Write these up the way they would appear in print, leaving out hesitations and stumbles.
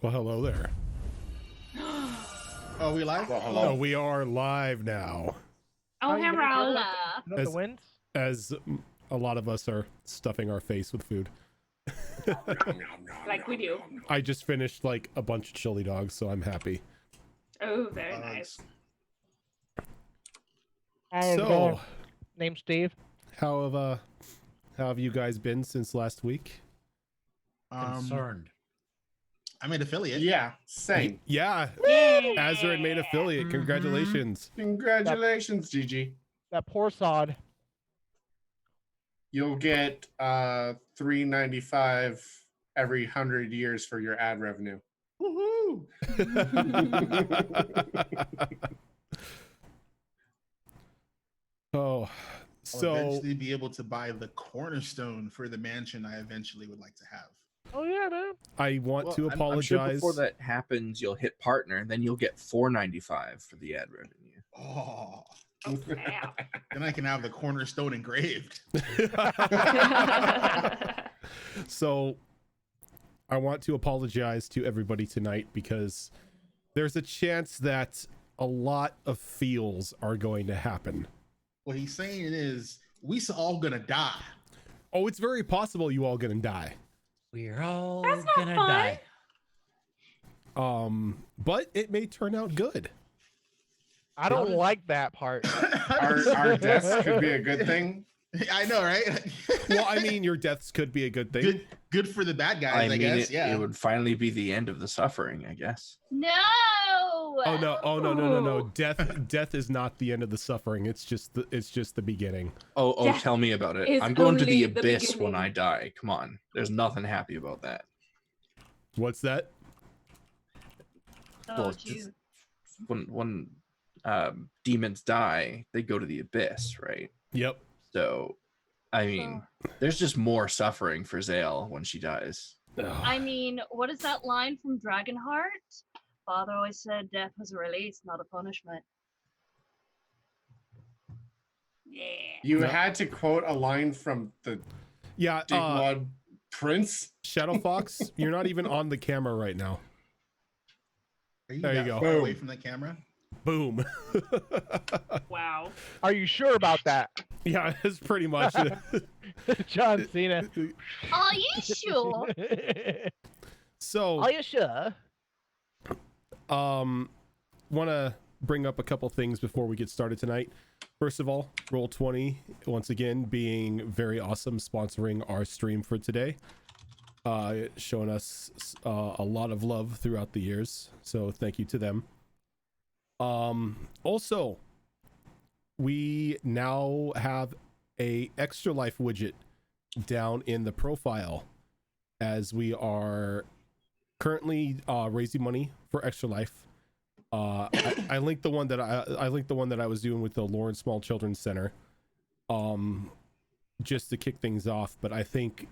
Well, hello there. Oh, we live? Well, No, hello. we are live now, Oh, you gonna hello. hear what the winds? as a lot of us are stuffing our face with food. Like we do. I just finished like a bunch of chili dogs, so I'm happy. Oh, very nice. So, Name's Steve. how have you guys been since last week? Concerned. I'm an affiliate. Yeah, same. Yeah, Yay! Azure made affiliate. Congratulations. Congratulations, Gigi. That poor sod. You'll get $3.95 every 100 years for your ad revenue. Woohoo! Oh, I'll so eventually be able to buy the cornerstone for the mansion I eventually would like to have. Oh yeah, man. I want to I'm sure apologize. before that happens, you'll hit partner, and then you'll get $4.95 for the ad revenue. Oh, Oh, snap. then I can have the cornerstone engraved. So I want to apologize to everybody tonight because there's a chance that a lot of feels are going to happen. What he's saying is, we all gonna die. Oh, it's very possible you all gonna die. We're all That's not gonna fun. die. But it may turn out good. I don't like that part. Our deaths could be a good thing. I know, right? Well, I mean, your deaths could be a good thing. good for the bad guys, I mean, guess. it would finally be the end of the suffering, I guess. No. Oh no! Oh no! Death is not the end of the suffering. It's just the beginning. Oh, Death tell me about it. is I'm going to only the the abyss when beginning. I die. Come on. There's nothing happy about that. What's that? Oh, Well, jeez. When demons die, they go to the abyss, right? Yep. So, I mean, there's just more suffering for Zale when she dies. I mean, what is that line from Dragonheart? Father always said death was a release, not a punishment. Yeah. You No. had to quote a line from the Yeah. Dickwad Prince. Shadow Fox, you're not even on the camera right now. Are There you that go. far away Boom. from the camera? Boom. Wow. Are you sure about that? Yeah, it's pretty much it. John Cena. Are you sure? So, Are you sure? want to bring up a couple things before we get started tonight. First of all, Roll20 once again being very awesome, sponsoring our stream for today, showing us a lot of love throughout the years. So thank you to them. Also, we now have a Extra Life widget down in the profile, as we are currently raising money for Extra Life. I linked the one that I linked the one that I was doing with the Lawrence Small Children's Center, just to kick things off. But I think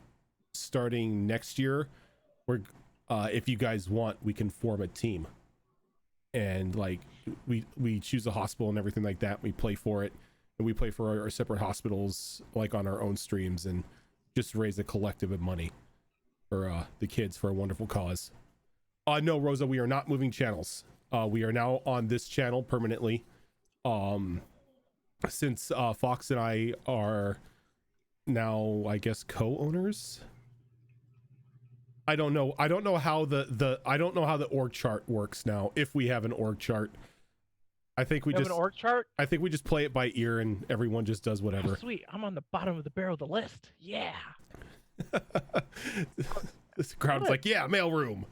starting next year, we're if you guys want, we can form a team, and like we choose a hospital and everything like that. We play for it, and we play for our separate hospitals, like on our own streams, and just raise a collective of money for the kids for a wonderful cause. No, Rosa, we are not moving channels. We are now on this channel permanently. Since Fox and I are now, I guess, co-owners. I don't know how the org chart works now. If we have an org chart, I think we You have just an org chart? I think we just play it by ear and everyone just does Oh, whatever. sweet. I'm on the bottom of the barrel of the list. Yeah. This crowd's like, yeah, mailroom.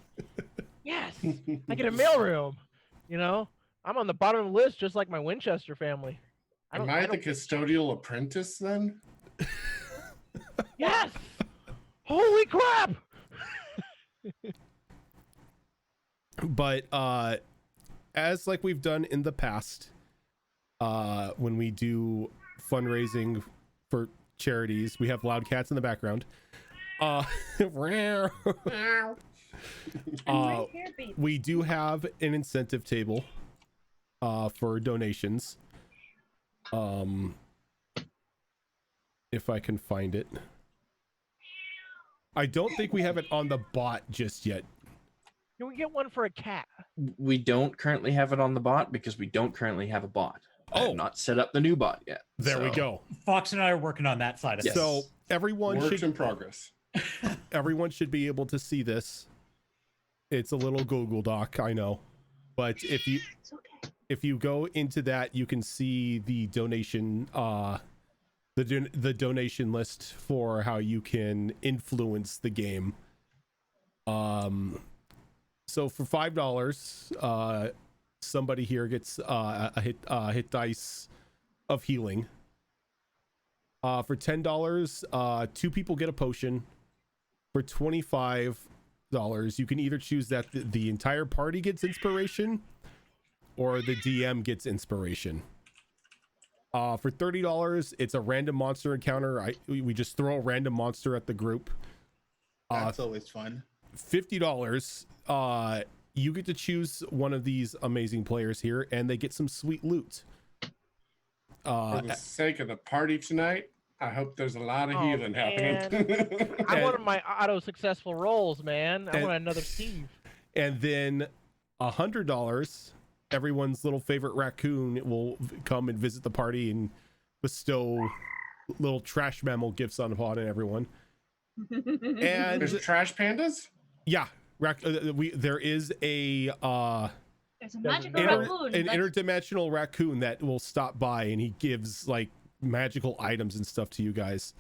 Yes. I get a mailroom. You know, I'm on the bottom of the list, just like my Winchester family. Am I the custodial apprentice then? Yes. Holy crap. But as like we've done in the past, when we do fundraising for charities, we have loud cats in the background. We do have an incentive table for donations. If I can find it. I don't think we have it on the bot just yet. Can we get one for a cat? We don't currently have it on the bot because we don't currently have a bot. I have Oh. not set up the new bot yet. There we so- go. Fox and I are working on that side of Yes. things. So everyone Works in progress. should be able to see this. It's a little Google Doc, I know, but It's okay. if you go into that, you can see the donation the donation list for how you can influence the game. So for $5, somebody here gets a hit dice of healing. For $10, 2 people get a potion. For $25, you can either choose that the entire party gets inspiration or the DM gets inspiration. For $30, it's a random monster encounter. We just throw a random monster at the group. That's always fun. $50, you get to choose one of these amazing players here, and they get some sweet loot. For the sake of the party tonight, I hope there's a lot of Oh, healing happening. I wanted my auto successful rolls, man. I And- want another Steve. And then $100, everyone's little favorite raccoon will come and visit the party and bestow little trash mammal gifts upon everyone. And There's trash pandas? yeah, there is a There's a magical an raccoon. Let's- interdimensional raccoon that will stop by, and he gives like magical items and stuff to you guys.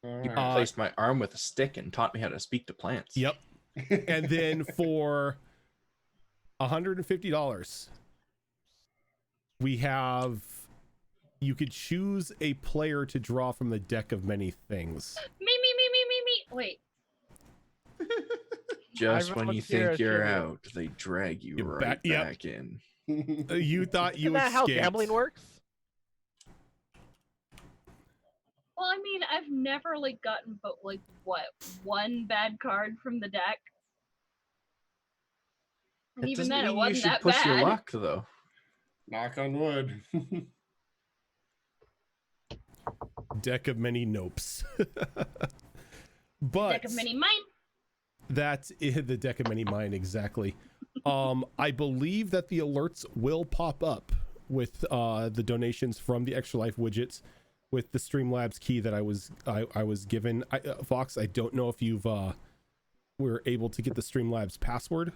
He Alright. replaced my arm with a stick and taught me how to speak to plants. Yep. And then for $150, you could choose a player to draw from the deck of many things. Me. Wait. Just I when you volunteer think as you're tribute. out, they drag you You're right back- yep. back in. You thought you Isn't that how escaped. gambling works? Well, I mean, I've never like gotten but like what, one bad card from the deck. And It even doesn't then, it mean you wasn't should that push bad. your luck, though. Knock on wood. Deck of many nopes. But Deck of many mine. that's the deck of many mine, exactly. I believe that the alerts will pop up with the donations from the Extra Life widgets with the Streamlabs key that I was given. Fox, I don't know if you've were able to get the Streamlabs password.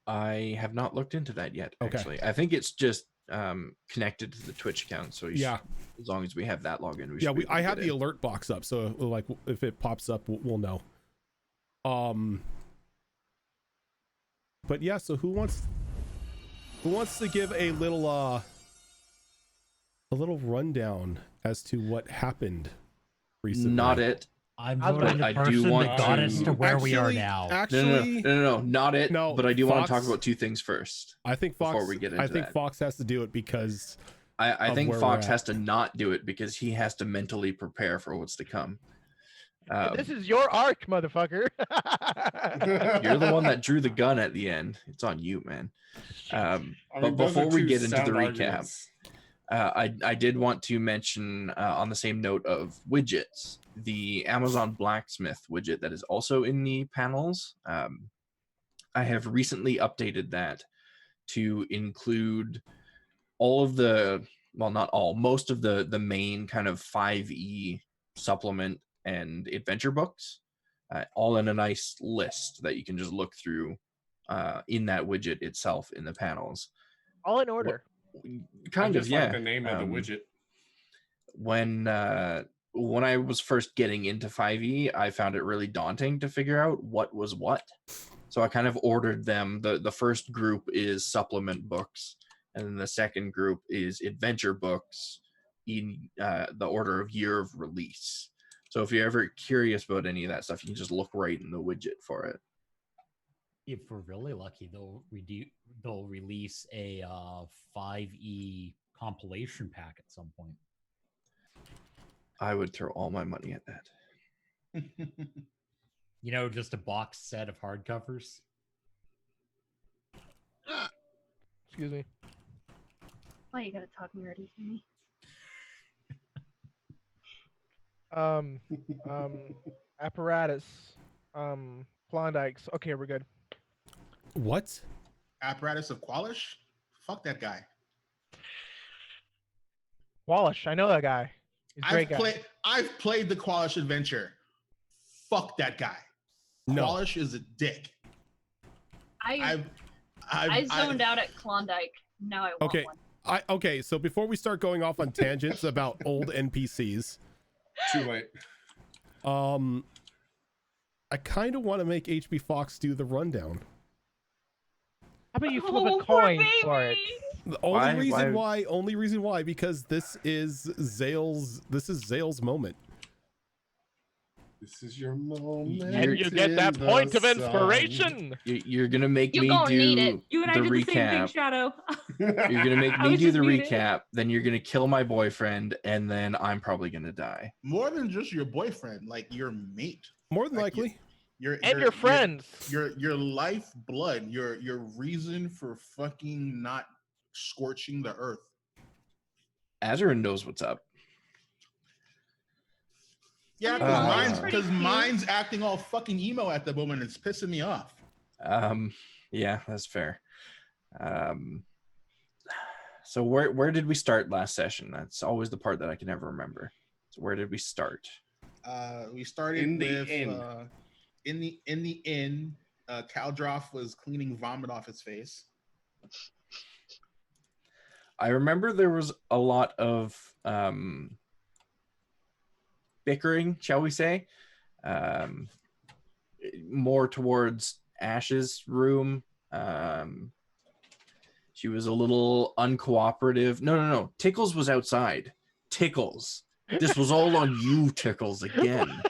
I have not looked into that yet, Okay. actually. I think it's just connected to the Twitch account. So Yeah. as long as we have that login, we Yeah, should be able I to have get the in. alert box up, so like if it pops up, we'll know. But yeah, so who wants to give a little rundown as to what happened recently? Not it. I'm I was voting I the do person want that got us to- to where we are Actually- now. Actually, No, not it. No, but I do want to talk Fox- about two things first. I think Fox. before we get into that. Fox has to do it because I Of think where Fox we're at. has to not do it because he has to mentally prepare for what's to come. This is your arc, motherfucker. You're the one that drew the gun at the end. It's on you, man. I But mean, those are before we two get into the sound recap, arguments. I did want to mention on the same note of widgets, the Amazon Blacksmith widget that is also in the panels. I have recently updated that to include all of the, well, not all, most of the main kind of 5e supplement and adventure books, all in a nice list that you can just look through in that widget itself in the panels. All in order. Kind I of, just yeah. like the name of the widget. When I was first getting into 5e, I found it really daunting to figure out what was what. So I kind of ordered them. The first group is supplement books, and then the second group is adventure books in the order of year of release. So if you're ever curious about any of that stuff, you can just look right in the widget for it. If we're really lucky, they'll release a 5e compilation pack at some point. I would throw all my money at that. You know, just a box set of hardcovers. Excuse me. Why you gotta talk nerdy to me? Apparatus. Klondikes. Okay, we're good. What? Apparatus of Qualish? Fuck that guy. Wallace, I know that guy. He's a great guy. I've played the Qualish adventure. Fuck that guy. No. Qualish is a dick. I zoned out at Klondike. Now I want Okay. one. Okay, so before we start going off on tangents about old NPCs, Too late. I kind of want to make HB Fox do the rundown. How about you flip Oh, a poor coin for it? baby. The only Why? reason why, because this is Zale's moment. This is your moment. And you get in that the point of sun. inspiration. You're gonna make You me gonna need do it. You and I the did the same thing, recap. Shadow. You're gonna make I me was do just the muted. recap. Then you're gonna kill my boyfriend, and then I'm probably gonna die. More than just your boyfriend, like your mate. More than Like, likely. Your friends. Your life blood, your reason for fucking not scorching the earth. Azurin knows what's up. Yeah, Uh, because mine's acting all fucking emo at the moment. It's pissing me off. Yeah, that's fair. So where did we start last session? That's always the part that I can never remember. So where did we start? We started In the with inn. in the inn. Caldroff was cleaning vomit off his face. I remember there was a lot of bickering, shall we say, more towards Ash's room. She was a little uncooperative. No. Tickles was outside. Tickles. This was all on you, Tickles, again.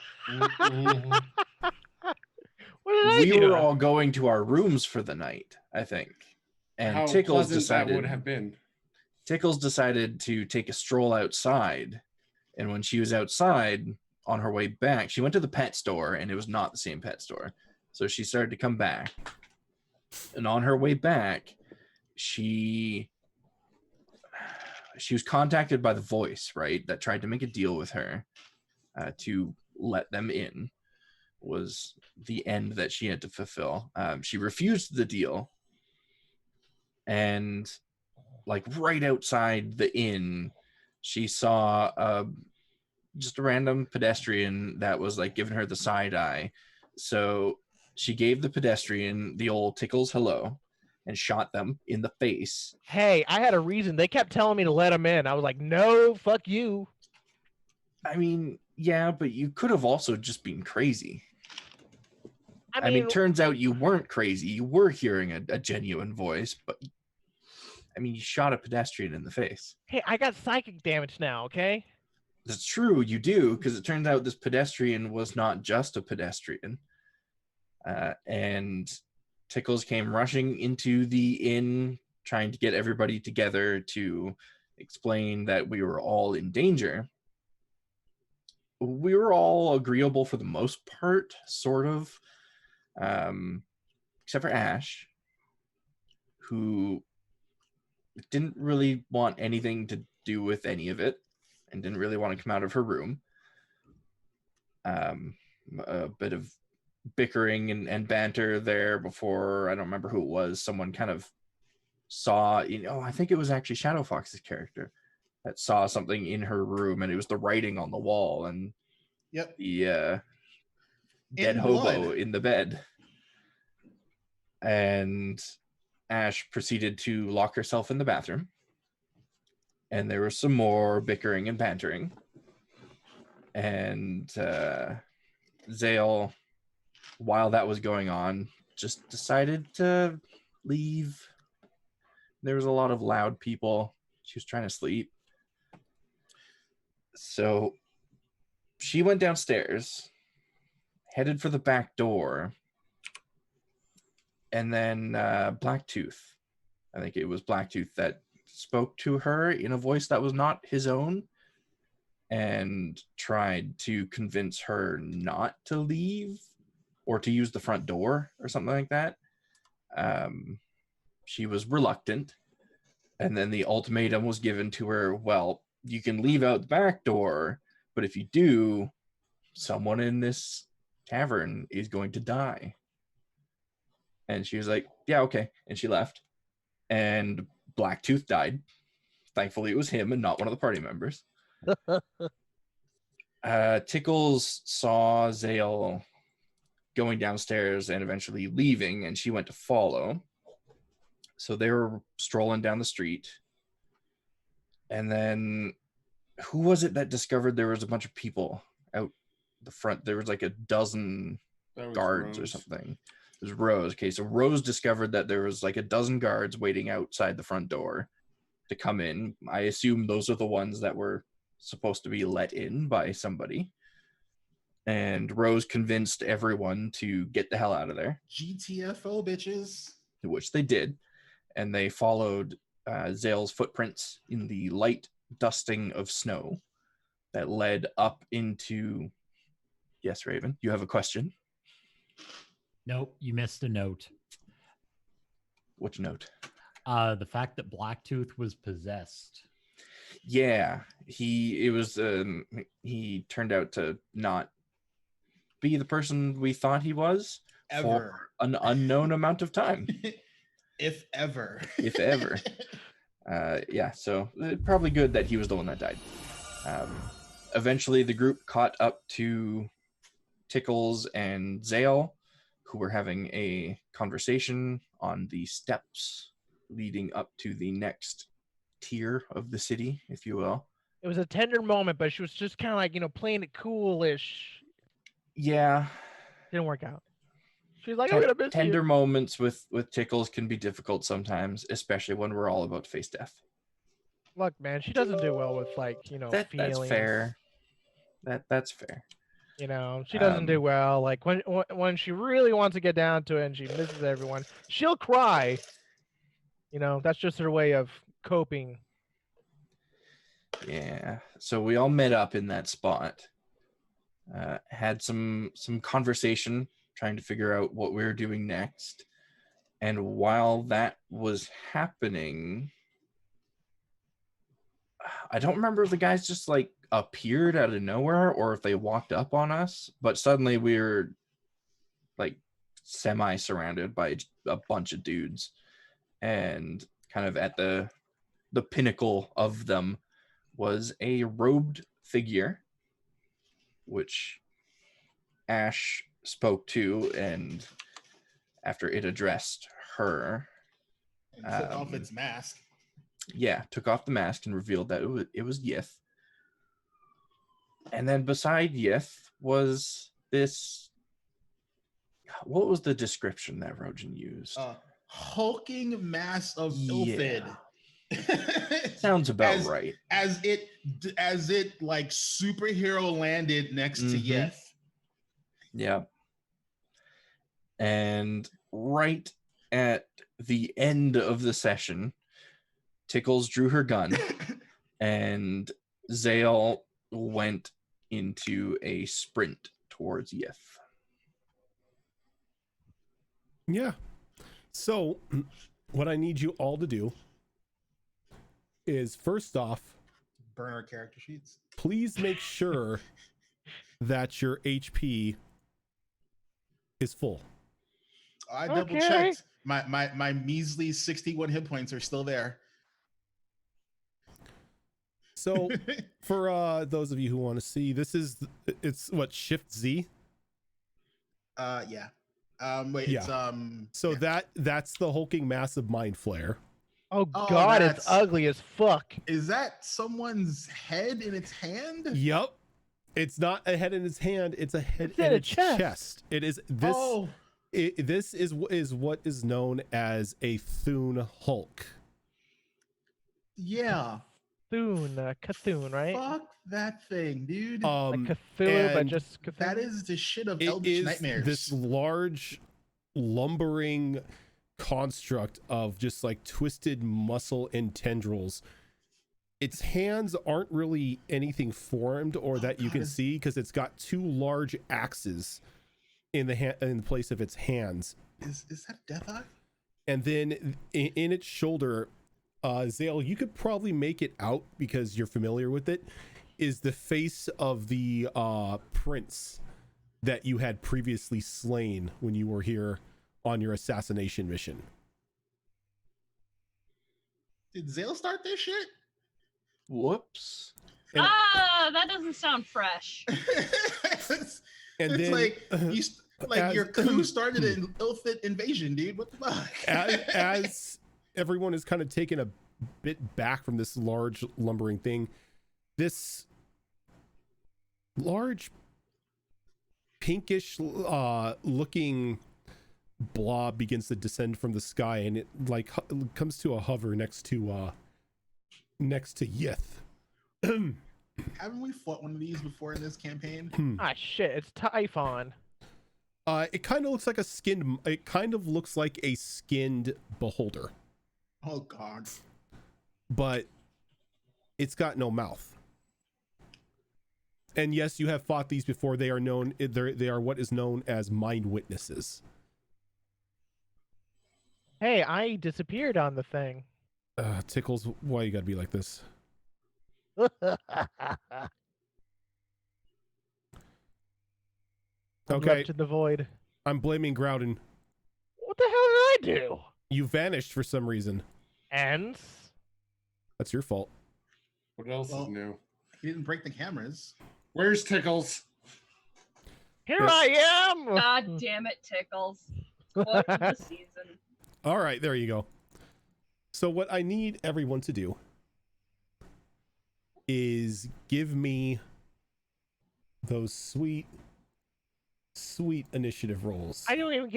What did I We do? were all going to our rooms for the night, I think. And How Tickles pleasant that would decided have been. Tickles decided to take a stroll outside. And when she was outside on her way back, she went to the pet store, and it was not the same pet store. So she started to come back. And on her way back, she was contacted by the voice, right, that tried to make a deal with her to let them in. Was the end that she had to fulfill. She refused the deal, and like right outside the inn, she saw just a random pedestrian that was like giving her the side eye. So she gave the pedestrian the old Tickles hello and shot them in the face. Hey, I had a reason. They kept telling me to let him in. I was like, no, fuck you. I mean, yeah, but you could have also just been crazy. I mean, Turns out you weren't crazy. You were hearing a genuine voice, but I mean, you shot a pedestrian in the face. hey, I got psychic damage now, okay? That's true, you do, because it turns out this pedestrian was not just a pedestrian. And Tickles came rushing into the inn, trying to get everybody together to explain that we were all in danger. We were all agreeable for the most part, sort of. Except for Ash, who didn't really want anything to do with any of it and didn't really want to come out of her room. A bit of bickering and banter there before, I don't remember who it was, someone kind of saw, I think it was actually Shadow Fox's character that saw something in her room, and it was the writing on the wall and Yep. the dead In hobo blood. in the bed. And Ash proceeded to lock herself in the bathroom. And there was some more bickering and bantering. And Zale, while that was going on, just decided to leave. There was a lot of loud people. She was trying to sleep. So she went downstairs, headed for the back door, and then Blacktooth, I think it was Blacktooth, that spoke to her in a voice that was not his own and tried to convince her not to leave or to use the front door or something like that. She was reluctant, and then the ultimatum was given to her, well, you can leave out the back door, but if you do, someone in this tavern is going to die. And she was like, yeah, okay. And she left. And Blacktooth died. Thankfully, it was him and not one of the party members. Tickles saw Zale going downstairs and eventually leaving, and she went to follow. So they were strolling down the street. And then who was it that discovered there was a bunch of people out the front? There was like a dozen guards or something. It was Rose. Okay, so Rose discovered that there was like a dozen guards waiting outside the front door to come in. I assume those are the ones that were supposed to be let in by somebody. And Rose convinced everyone to get the hell out of there. GTFO, bitches. Which they did. And they followed Zale's footprints in the light dusting of snow that led up into... Yes, Raven, you have a question? Nope, you missed a note. Which note? The fact that Blacktooth was possessed. Yeah, he turned out to not be the person we thought he was Ever. For an unknown amount of time. If ever. If ever. Yeah, so probably good that he was the one that died. Eventually, the group caught up to Tickles and Zale, who were having a conversation on the steps leading up to the next tier of the city, if you will. It was a tender moment, but she was just kind of like, playing it coolish. Yeah. Didn't work out. She's like, I'm gonna miss tender you. moments with Tickles can be difficult sometimes, especially when we're all about to face death. Look, man, she doesn't do well with feelings. That's fair. That's fair. She doesn't do well. Like when she really wants to get down to it and she misses everyone, she'll cry. That's just her way of coping. Yeah. So we all met up in that spot. Had some conversation, trying to figure out what we were doing next. And while that was happening, I don't remember if the guys just like appeared out of nowhere or if they walked up on us, but suddenly we were like semi-surrounded by a bunch of dudes, and kind of at the pinnacle of them was a robed figure, which Ash spoke to, and after it addressed her, and took off its mask. Yeah, took off the mask and revealed that it was Yith. And then beside Yith was this... What was the description that Rojan used? Hulking mass of Ilfid. Sounds about right. As it like superhero landed next to Yith. Yeah. And right at the end of the session, Tickles drew her gun and Zale went into a sprint towards Yith. Yeah. So what I need you all to do is, first off, burn our character sheets. Please make sure that your HP is full. I double checked. My measly 61 hit points are still there. So for those of you who want to see, it's what, Shift Z? Yeah. Wait, yeah. So yeah. that's the hulking massive mind flare. Oh God, it's ugly as fuck. Is that someone's head in its hand? Yep. It's not a head in its hand, it's a head in its chest. It is this. Oh. This is what is known as a Thune Hulk. Yeah. Cthulhu, right? Fuck that thing, dude. Like Cthulhu, but just Cthulhu. That is the shit of Eldritch Nightmares. This large, lumbering construct of just like twisted muscle and tendrils. Its hands aren't really anything formed or that you can see, because it's got two large axes in the place of its hands. Is that Death Eye? And then in its shoulder, Zale, you could probably make it out because you're familiar with it, is the face of the prince that you had previously slain when you were here on your assassination mission. Did Zale start this shit? Whoops. That doesn't sound fresh. it's And it's then, like your coup started an ill-fit invasion, dude. What the fuck? as everyone is kind of taken a bit back from this large lumbering thing, this large pinkish looking blob begins to descend from the sky, and it like comes to a hover next to Yith. Haven't we fought one of these before in this campaign? Ah, shit! It's Typhon. It kind of looks like a skinned. It kind of looks like a skinned beholder, Oh God. but it's got no mouth. And yes, you have fought these before. They are known. They are what is known as mind witnesses. Hey, I disappeared on the thing. Tickles, why you gotta be like this? I'm Okay, left in the void. I'm blaming Groudon. What the hell did I do? You vanished for some reason. And That's your fault. What else Well- is new? He didn't break the cameras. Where's Tickles? here Yes. I am. God damn it, Tickles. What of the season? All right, there you go. So what I need everyone to do is give me those sweet initiative rolls. I don't even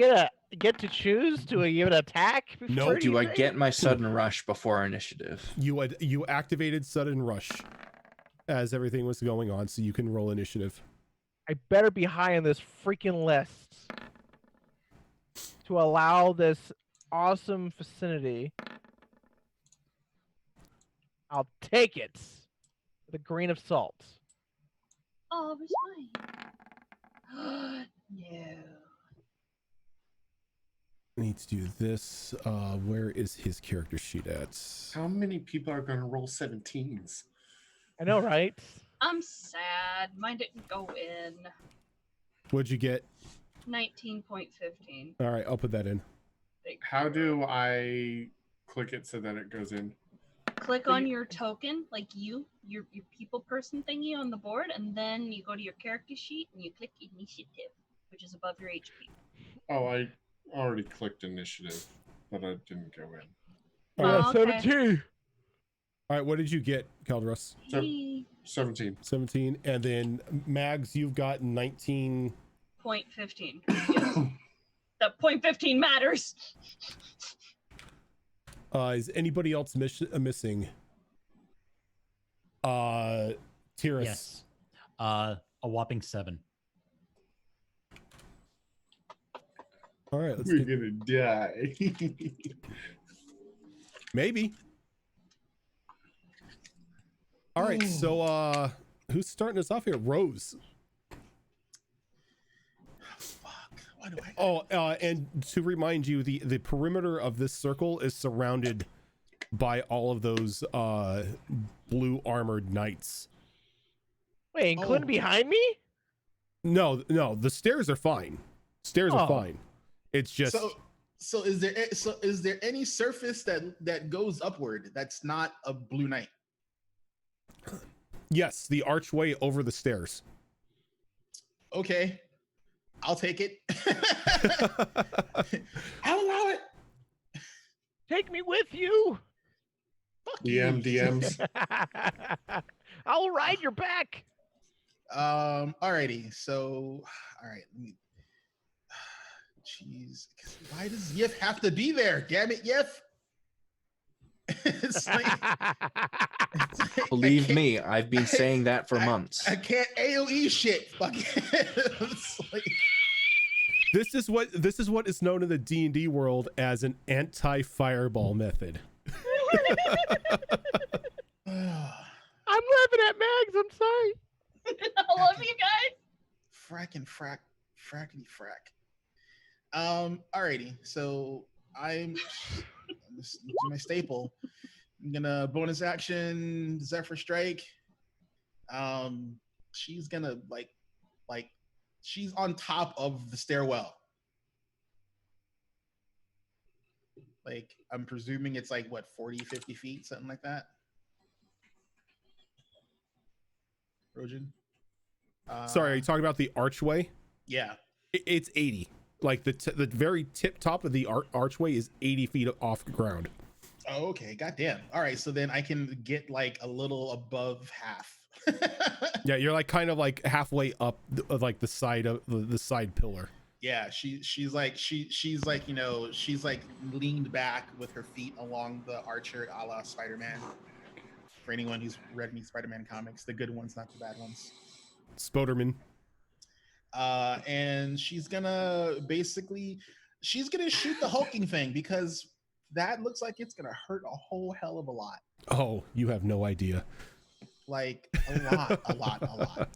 get to choose to even attack. No, Do I anything? get my sudden rush before our initiative? You activated sudden rush as everything was going on, so you can roll initiative. I better be high on this freaking list to allow this awesome vicinity. I'll take it with a grain of salt. Oh, it was mine. No. I need to do this. Where is his character sheet at? How many people are going to roll 17s? I know, right? I'm sad. Mine didn't go in. What'd you get? 19.15. All right, I'll put that in. How do I click it so that it goes in? Click on your token, like your people person thingy on the board, and then you go to your character sheet and you click initiative, which is above your HP. Oh, I already clicked initiative, but I didn't go in. Oh, okay. 17. All right, what did you get, Caldrus? So- Hey. 17. 17, and then Mags, you've got 19. 0.15. Yes. That 0.15 matters. Is anybody else missing? Tyrus. Yes. A whopping 7. All right, let's We're get, gonna die. maybe. All right, so who's starting us off here? Rose. Fuck. Why do I? Oh, and to remind you, the perimeter of this circle is surrounded by all of those blue armored knights. Wait, including behind me? No, the stairs are fine. Stairs are Oh. fine. It's just So is there any surface that goes upward that's not a blue knight? yes, the archway over the stairs. Okay, I'll take it. I'll allow it. Take me with you. Fuck you. DMs. I'll ride your back. Alrighty. So, all right. Let me. Jeez, why does Yith have to be there? Damn it, Yith. It's like, Believe me, I've been saying that for months. I can't AOE shit. Fuck it. It's like, This is what is known in the D&D world as an anti-fireball method. I'm laughing at Mags. I'm sorry. I love you guys. frackety frack. Alrighty. So I'm this is my staple. I'm gonna bonus action Zephyr Strike. She's gonna like she's on top of the stairwell. Like, I'm presuming it's like, what, 40, 50 feet, something like that? Rojan? Sorry, are you talking about the archway? Yeah. It's 80. Like the very tip top of the archway is 80 feet off the ground. Oh, okay. Goddamn. All right. So then I can get like a little above half. Yeah, you're like kind of like halfway up like the side of the side pillar. Yeah, she's like she's like, you know, she's like leaned back with her feet along the archer, a la Spider-Man. For anyone who's read any Spider-Man comics, the good ones, not the bad ones. Spoderman. And she's gonna shoot the hulking thing, because that looks like it's gonna hurt a whole hell of a lot. Oh, you have no idea. Like a lot.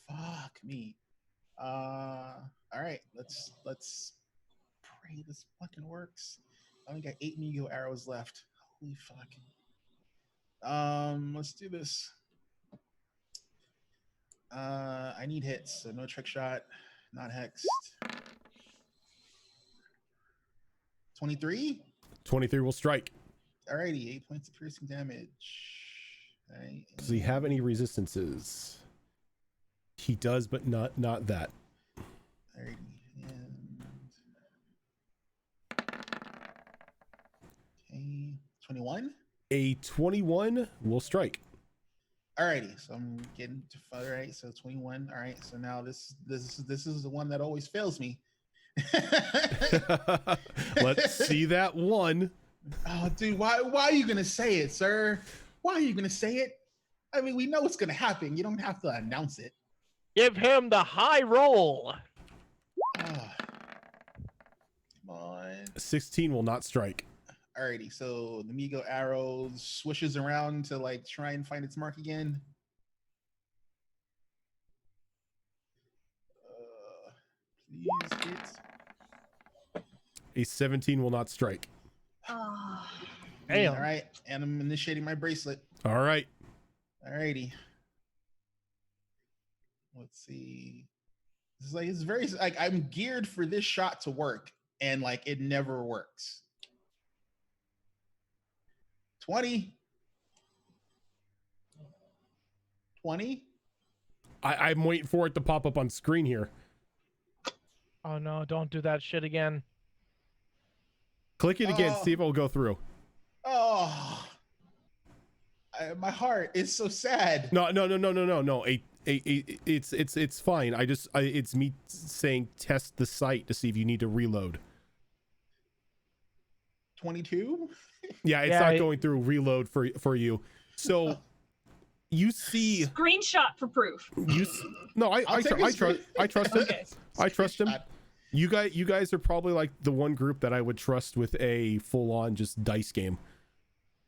Fuck me. All right, let's pray this fucking works. I only got 8 Migo arrows left. Holy fuck. Let's do this. I need hits, so no trick shot, not hexed. 23. 23 will strike. Alrighty, 8 points of piercing damage. All right. Does he have any resistances? He does, but not that. Alrighty, and okay, 21. A 21 will strike. Alrighty, so I'm getting to all right. So 21. All right, so now this is the one that always fails me. Let's see that one. Oh, dude, why are you gonna say it, sir? Why are you gonna say it? I mean, we know it's gonna happen. You don't have to announce it. Give him the high roll. Come on. 16 will not strike. Alrighty, so the Migo arrow swishes around to like try and find its mark again. Please hit. A 17 will not strike. Oh, Damn. All right, and I'm initiating my bracelet. All right. Alrighty. Let's see. This is like, it's very like, I'm geared for this shot to work, and like it never works. 20. 20. I'm waiting for it to pop up on screen here. Oh no, don't do that shit again. Click it again, Oh. see if it'll go through. Oh, my heart is so sad. No. It's fine. It's me saying test the site to see if you need to reload. 22. Yeah, it's Yeah, not going through reload for you. So you see, screenshot for proof. no, I I'll take a trust him. Okay. I trust him. Screenshot. You guys are probably like the one group that I would trust with a full on just dice game.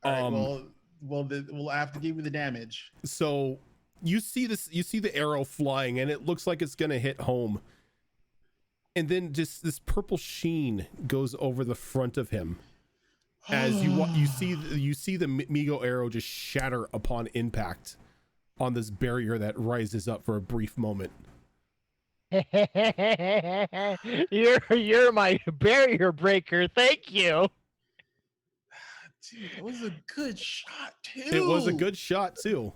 All right, we'll have to give you the damage. So you see the arrow flying and it looks like it's gonna hit home, and then just this purple sheen goes over the front of him as you see the Migo arrow just shatter upon impact on this barrier that rises up for a brief moment. You're my barrier breaker. Thank you. Dude, it was a good shot too. It was a good shot too.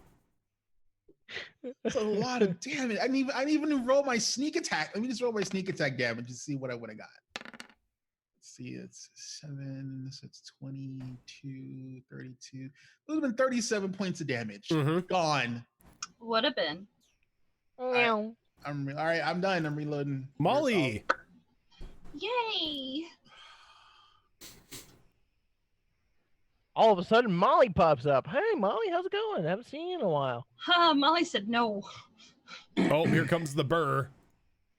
That's a lot of damage. I didn't even roll my sneak attack. Let me just roll my sneak attack damage and see what I would have got. Let's see, it's 7, so it's 22, 32. It would have been 37 points of damage. Mhm. Gone. Would have been. Meow. All right, I'm done. I'm reloading. Molly, Yay! All of a sudden, Molly pops up. Hey, Molly, how's it going? Haven't seen you in a while. Huh, Molly said no. oh, here comes the burr.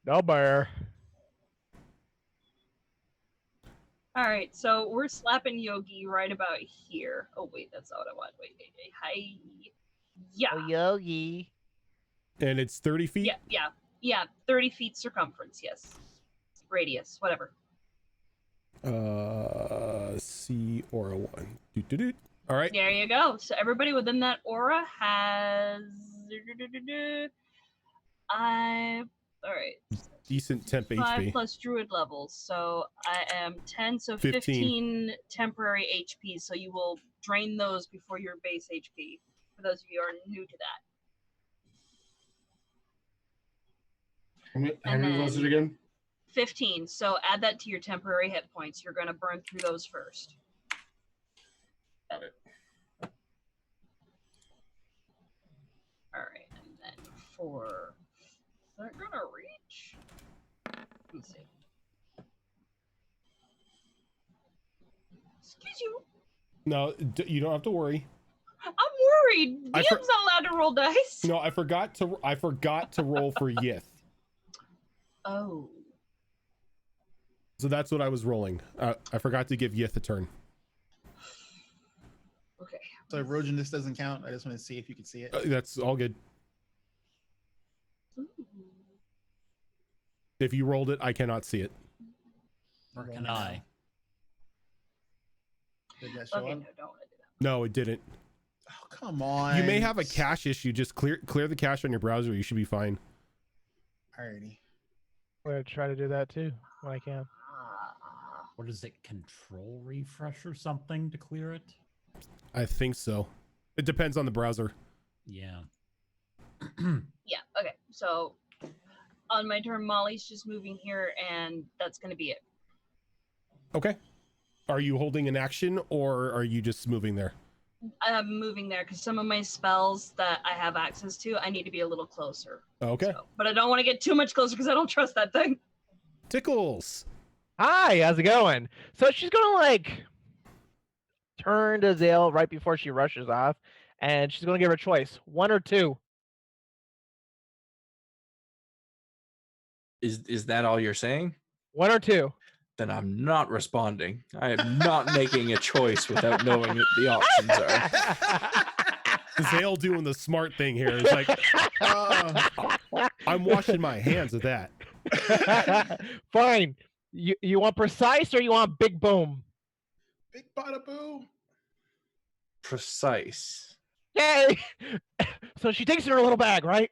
No bear. All right, so we're slapping Yogi right about here. Oh wait, that's not what I want. Wait. Hi. Yeah. Oh, Yogi. And it's 30 feet. Yeah. 30 feet circumference. Yes. Radius. Whatever. C aura 1. Doot. All right. There you go. So everybody within that aura has All right. Decent temp 5 HP. plus druid levels, so I am 10, so 15. 15 temporary HP. So you will drain those before your base HP. For those of you who are new to that. How many was it again? 15. So add that to your temporary hit points. You're gonna burn through those first. Got it. All right, and then for is that gonna reach? Let's see. Excuse you. No, you don't have to worry. I'm worried. I DM's not allowed to roll dice. No, I forgot to roll for Yith. Oh. So that's what I was rolling. I forgot to give Yith a turn. Okay. So erosion, this doesn't count. I just want to see if you can see it. That's all good. Ooh. If you rolled it, I cannot see it. Or can I? Did that show Okay, up? no, don't want to do that. No, it didn't. Oh, come on. You may have a cache issue. Just clear the cache on your browser. You should be fine. Alrighty. I'm gonna try to do that too when I can. What is it? Control refresh or something to clear it? I think so. It depends on the browser. Yeah. Yeah, okay. So on my turn, Molly's just moving here, and that's going to be it. Okay. Are you holding an action or are you just moving there? I'm moving there because some of my spells that I have access to, I need to be a little closer. Okay. So, but I don't want to get too much closer because I don't trust that thing. Tickles. Hi, how's it going? So she's gonna like turn to Zale right before she rushes off, and she's gonna give her a choice: 1 or 2. Is that all you're saying? 1 or 2. Then I'm not responding. I am not making a choice without knowing what the options are. Zale doing the smart thing here. It's like, I'm washing my hands of that. Fine. You want precise or you want big boom? Big bada boom. Precise. Yay! So she takes it in her little bag, right?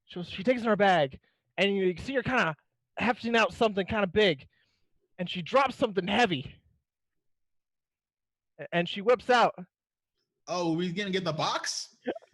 She takes it in her bag, and you see her kind of hefting out something kind of big, and she drops something heavy, and she whips out Oh, we gonna get the box?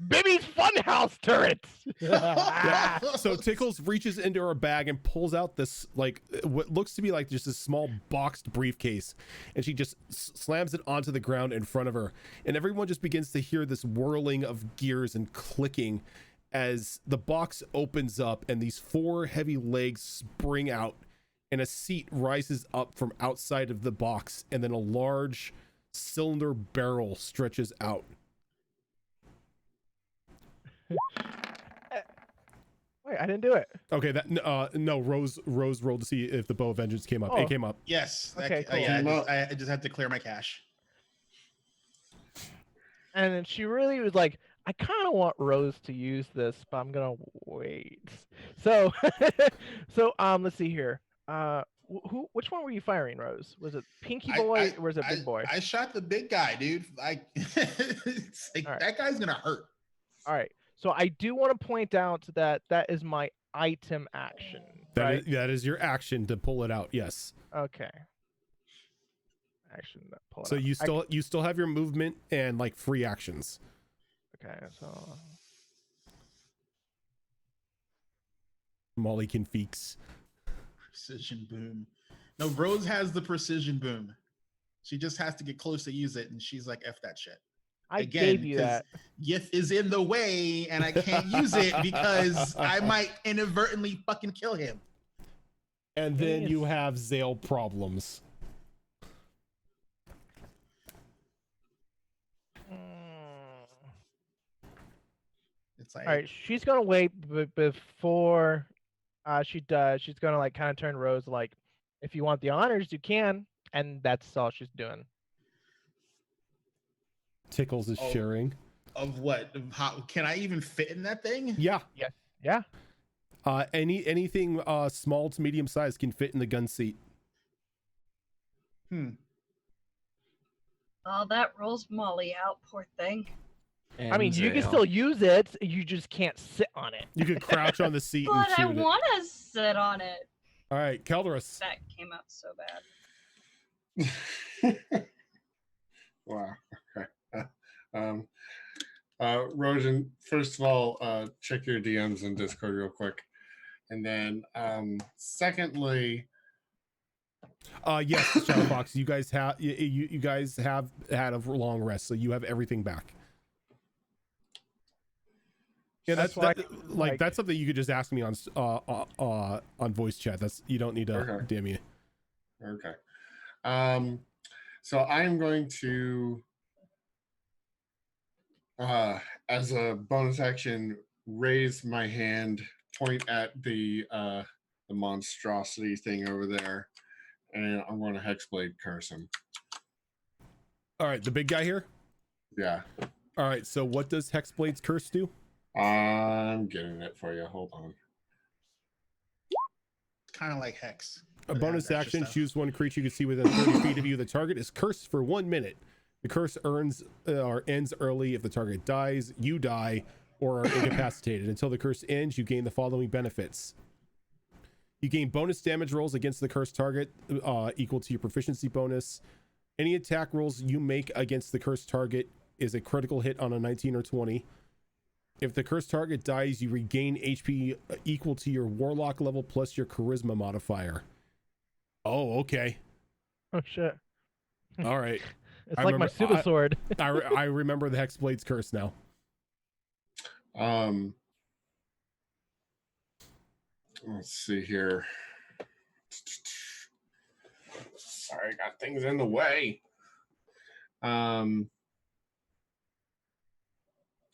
Bibby's Funhouse turrets. Yeah. So Tickles reaches into her bag and pulls out this, like, what looks to be like just a small boxed briefcase, and she just slams it onto the ground in front of her, and everyone just begins to hear this whirling of gears and clicking as the box opens up and these 4 heavy legs spring out and a seat rises up from outside of the box, and then a large cylinder barrel stretches out. Wait, I didn't do it. Okay, that no, Rose rolled to see if the bow of vengeance came up. Oh. It came up. Yes. Okay, cool. Yeah, I just had to clear my cache. And then she really was like, I kind of want Rose to use this, but I'm gonna wait. So, let's see here. Which one were you firing, Rose? Was it Pinky Boy or was it Big Boy? I shot the big guy, dude. Like, it's like All right. that guy's gonna hurt. All right. So I do want to point out that is my item action. Right? That is your action to pull it out. Yes. Okay. Action to pull it So out. you still have your movement and like free actions. Okay. So Molly can feeks. Precision boom. No, Rose has the precision boom. She just has to get close to use it, and she's like, "F that shit." I Again, gave you 'cause that. Yith is in the way, and I can't use it because I might inadvertently fucking kill him. And then you have Zale problems. It's like, All right. She's gonna wait before she does. She's gonna like kind of turn Rose like, if you want the honors, you can, and that's all she's doing. Tickles is sharing. of what? How can I even fit in that thing? Yeah. Yes. Yeah. Anything small to medium size can fit in the gun seat. Hmm. Oh, that rolls Molly out, poor thing. I mean, you can still use it. You just can't sit on it. You could crouch on the seat and But I shoot it. want to sit on it. All right, Kelderus. That came out so bad. Wow. Okay. Rojan, first of all, check your DMs in Discord real quick, and then secondly, Yes, Shadowfox. You guys have you guys have had a long rest, so you have everything back. Yeah, that's that's something you could just ask me on voice chat. That's you don't need to Okay. DM me. Okay. So I am going to, as a bonus action, raise my hand, point at the monstrosity thing over there, and I'm going to Hexblade curse him. All right, the big guy here. Yeah. All right. So what does Hexblade's curse do? I'm getting it for you. Hold on. Kind of like Hex. A but it bonus has extra action, stuff. choose one creature you can see within 30 feet of you. The target is cursed for 1 minute. The curse earns or ends early if the target dies, you die, or are incapacitated. Until the curse ends, you gain the following benefits. You gain bonus damage rolls against the cursed target equal to your proficiency bonus. Any attack rolls you make against the cursed target is a critical hit on a 19 or 20. If the cursed target dies, you regain HP equal to your warlock level plus your charisma modifier. Oh, okay. Oh shit! All right. It's I like my remember- super sword. I remember the Hexblade's curse now. Let's see here. Sorry, I got things in the way.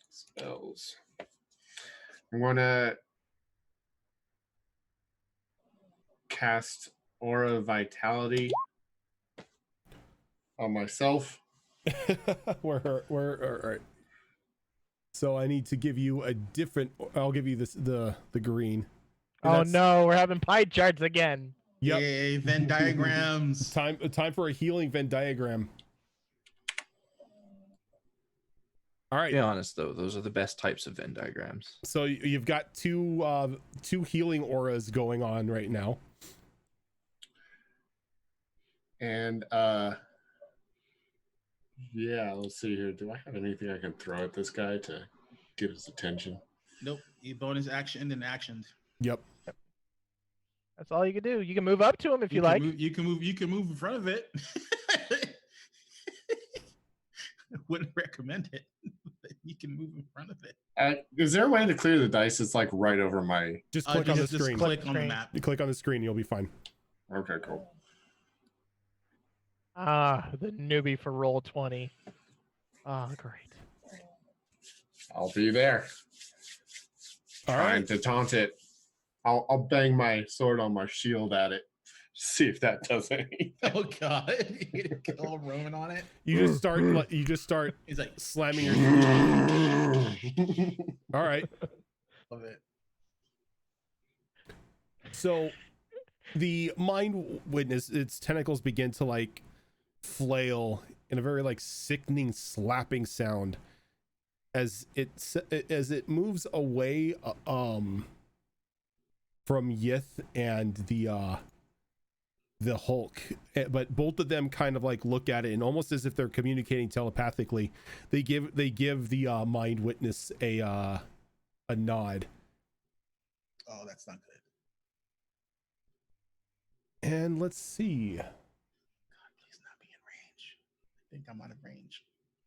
Spells. I'm gonna cast Aura Vitality on myself. All right. So I need to give you a different. I'll give you this the green. And Oh that's- no, we're having pie charts again. Yep. Yay, Venn diagrams. Time for a healing Venn diagram. All right. To be honest, though, those are the best types of Venn diagrams. So you've got two healing auras going on right now. And yeah, let's see here. Do I have anything I can throw at this guy to get his attention? Nope. You bonus action and actioned. Yep. That's all you can do. You can move up to him if you like. You can move in front of it. Wouldn't recommend it. But you can move in front of it. Is there a way to clear the dice? It's like right over my. Just click on the just screen. click on the map. You click on the screen, you'll be fine. Okay, cool. Ah, the newbie for roll 20. Ah, great. I'll be there. All Trying right. to taunt it. I'll bang my sword on my shield at it. See if that does anything. Oh god. You gonna kill Roman on it? You just start He's like, slamming your. All right. love it. So the mind witness, its tentacles begin to like flail in a very like sickening slapping sound as it moves away from Yith and the Hulk, but both of them kind of like look at it and almost as if they're communicating telepathically, they give the mind witness a nod. Oh, that's not good. And let's see. God, please not be in range. I think I'm out of range.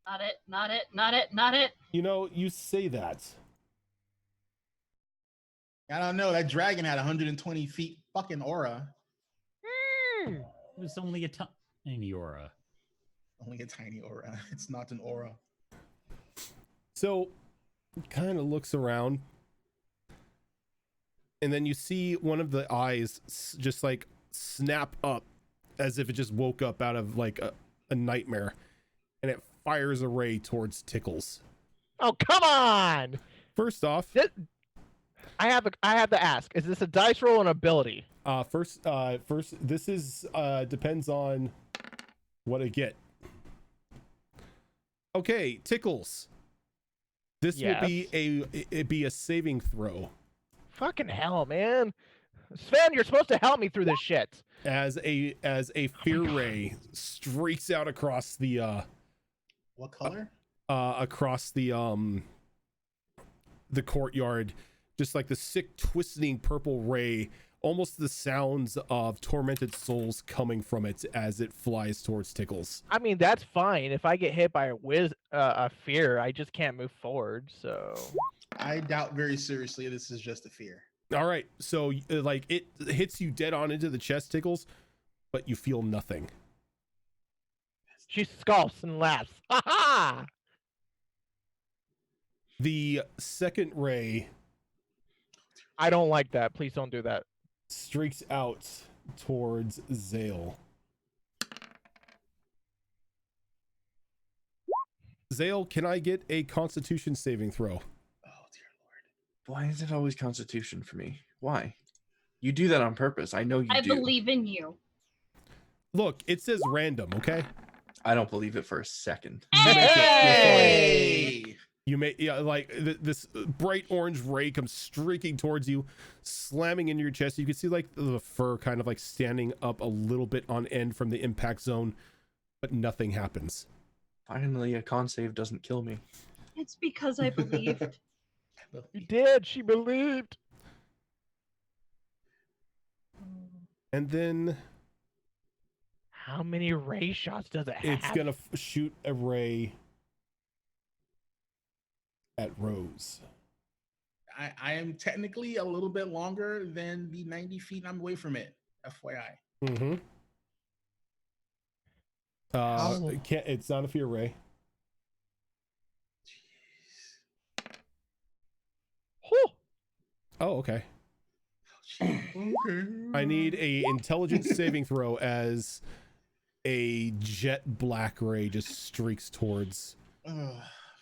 Not it, not it, not it, not it. You know, you say that. I don't know. That dragon had 120 feet fucking aura. It was only a tiny aura. Only a tiny aura. It's not an aura. So kind of looks around and then you see one of the eyes just like snap up as if it just woke up out of like a nightmare, and it fires a ray towards Tickles. Oh, come on! First off, I have to ask, is this a dice roll or an ability? first this is depends on what I get. Okay, Tickles. This will be a saving throw. Fucking hell, man. Sven, you're supposed to help me through this shit. As a fear ray streaks out across the What color? across the courtyard, just like the sick twisting purple ray, almost the sounds of tormented souls coming from it as it flies towards Tickles. I mean, that's fine. If I get hit by a fear, I just can't move forward. So I doubt very seriously this is just a fear. All right, so like it hits you dead on into the chest, Tickles, but you feel nothing. she scoffs and laughs. Ha ha! The second ray I don't like that. Please don't do that. streaks out towards Zale. Zale, can I get a Constitution saving throw? Oh dear lord. Why is it always Constitution for me? Why? You do that on purpose. I know you I do. believe in you. Look, it says random, okay? I don't believe it for a second. Hey! You may, yeah, like this bright orange ray comes streaking towards you, slamming into your chest. You can see like the fur kind of like standing up a little bit on end from the impact zone, but nothing happens. Finally, a con save doesn't kill me. It's because I believed. You did. She believed. And then How many ray shots does it have? it's gonna shoot a ray at Rose. I am technically a little bit longer than the 90 feet I'm away from it. FYI. Mm-hmm. It's not a fear ray. Whew. Oh, okay. Okay. I need a intelligence saving throw as a jet black ray just streaks towards Ugh.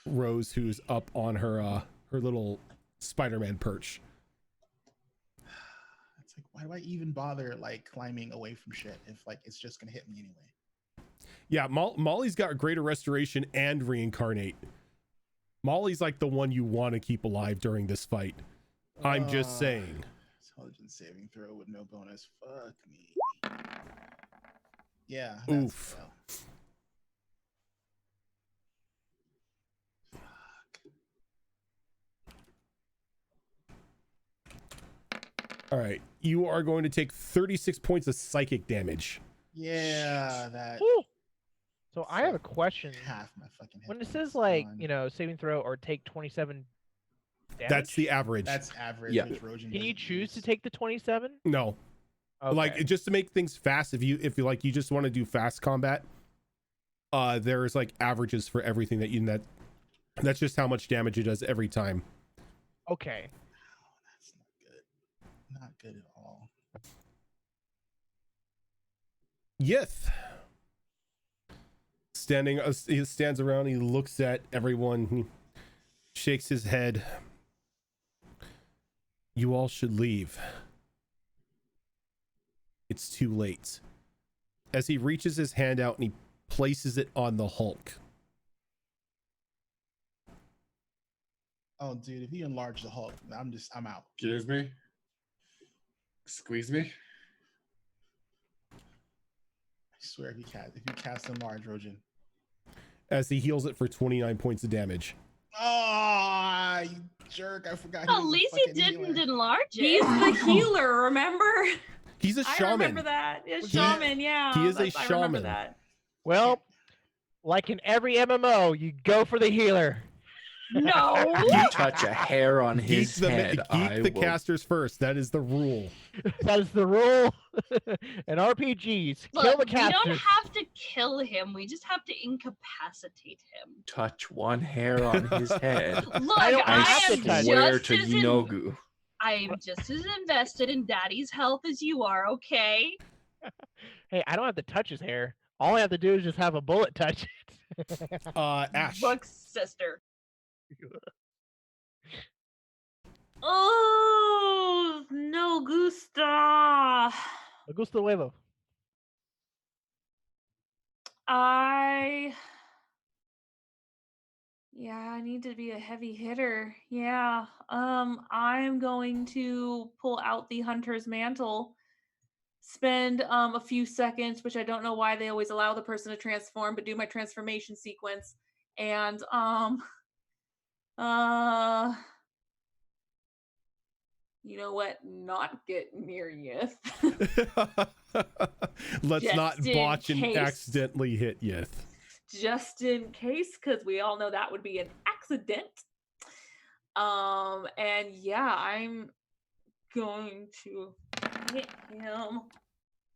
Rose, who's up on her her little Spider-Man perch. It's like, why do I even bother like climbing away from shit if like it's just gonna hit me anyway? Yeah, Molly's got greater restoration and reincarnate. Molly's like the one you want to keep alive during this fight. I'm just saying. Intelligence saving throw with no bonus. Fuck me. Yeah. Oof. Well. All right, you are going to take 36 points of psychic damage. Yeah, that Whew. So I have a question. half my fucking head. When it says is like, gone. saving throw or take 27 damage, That's the average. That's average. Yeah. Which Rojan can you doesn't choose to use. take the 27? No, Okay. like just to make things fast. If you like, you just want to do fast combat. There's like averages for everything that's just how much damage it does every time. Okay. Oh, that's not good. Not good at all. Yith he stands around, he looks at everyone, he shakes his head. You all should leave. It's too late. As he reaches his hand out and he places it on the Hulk. Oh, dude, if you enlarge the Hulk, I'm out. Excuse me. Squeeze me. I swear, if you cast enlarge, Rojan. As he heals it for 29 points of damage. Ah, you jerk! I forgot. At was a least he fucking didn't healer. enlarge He's it. the healer, remember? He's a I shaman. remember that. Yeah, He- shaman, yeah. he is a I remember shaman. that. Well, like in every MMO, you go for the healer. No. You touch a hair on Geek his head, I the will. casters first. That is the rule. That is the rule in RPGs. Kill Look, the we don't casters. have to kill him. We just have to incapacitate him. Touch one hair on his head. Look, I don't I have to am touch it. Swear just to as Yinogu. I am just as invested in Daddy's health as you are. Okay. Hey, I don't have to touch his hair. All I have to do is just have a bullet touch it. Ash. Buck's sister. Oh no, gusta. Me gusta huevo. Yeah, I need to be a heavy hitter. Yeah. I'm going to pull out the hunter's mantle, spend a few seconds, which I don't know why they always allow the person to transform, but do my transformation sequence. And you know what? Not get near Yith. Let's Just not in botch and case. accidentally hit Yith. Just in case, because we all know that would be an accident. And yeah, I'm going to hit him.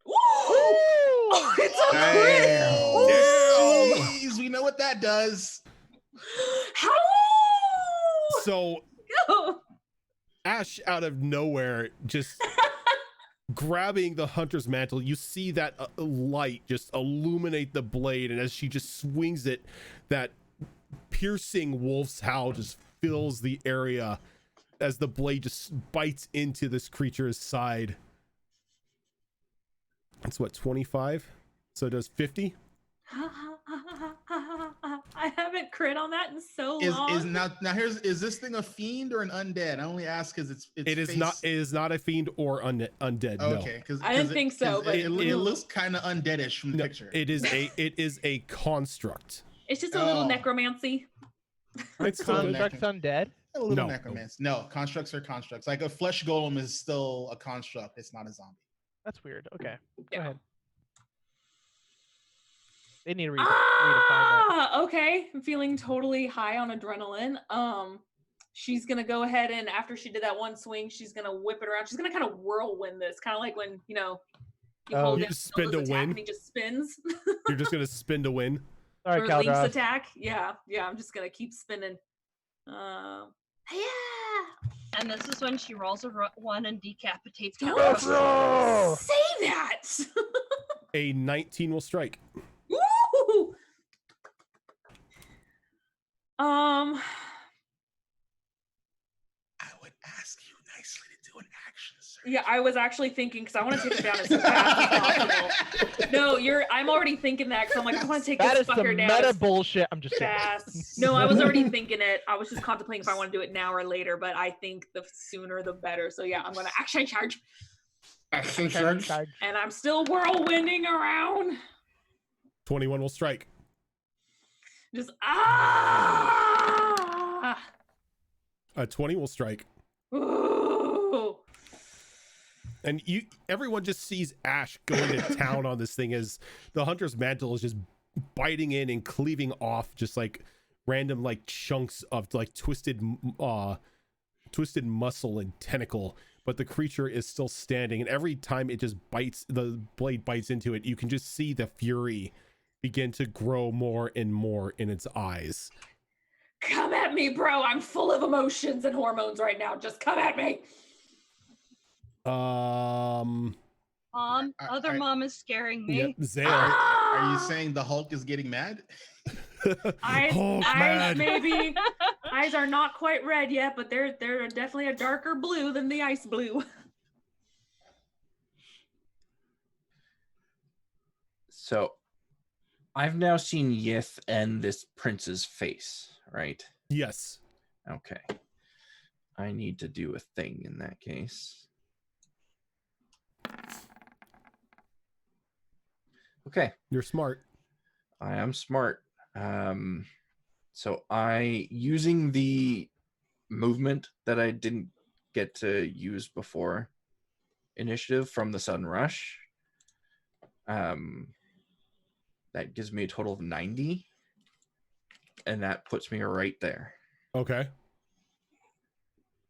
Woo! Oh, it's a crit! Jeez, we know what that does. How? So Ash out of nowhere just grabbing the hunter's mantle, you see that light just illuminate the blade, and as she just swings it, that piercing wolf's howl just fills the area as the blade just bites into this creature's side. That's what, 25? So it does 50? I haven't crit on that in so long. Is this thing a fiend or an undead? I only ask because it's It is not a fiend or undead. Okay, because I didn't think so, but it looks kind of undeadish from the picture. It is a construct. It's just a little necromancy. It's still good. Constructs undead? A little No. necromancy. No, constructs are constructs. Like a flesh golem is still a construct. It's not a zombie. That's weird. Okay. Go Yeah. ahead. They need to redefine that. Okay. I'm feeling totally high on adrenaline. She's gonna go ahead and after she did that one swing, she's gonna whip it around. She's gonna kind of whirlwind this, kind of like when you hold you in just spin to attack win? and he just spins. You're just gonna spin to win. All right, or Link's Kaldra. attack. Yeah. I'm just gonna keep spinning. Yeah. And this is when she rolls a one and decapitates Don't Let's say that. A 19 will strike. Woo! I would ask you nicely to do an action search. Yeah, I was actually thinking because I want to take it down as fast as possible. No, I'm already thinking that because I'm like, I want to take That this is some fucker down meta as bullshit. I'm just kidding. fast. No, I was already thinking it. I was just contemplating if I want to do it now or later, but I think the sooner the better. So yeah, I'm going to action charge. Action charge. And I'm still whirlwinding around. 21 will strike. Just 20 will strike. Ooh. And everyone just sees Ash going to town on this thing as the hunter's mantle is just biting in and cleaving off just like random like chunks of like twisted muscle and tentacle, but the creature is still standing, and every time it just bites, the blade bites into it, you can just see the fury begin to grow more and more in its eyes. Come at me, bro. I'm full of emotions and hormones right now. Just come at me. Mom, other mom is scaring me. Yeah, Zale. Are you saying the Hulk is getting mad? Eyes maybe. Eyes are not quite red yet, but they're definitely a darker blue than the ice blue. So I've now seen Yith and this prince's face, right? Yes. Okay. I need to do a thing in that case. Okay. You're smart. I am smart. So using the movement that I didn't get to use before initiative from the sudden rush, that gives me a total of 90, and that puts me right there. Okay.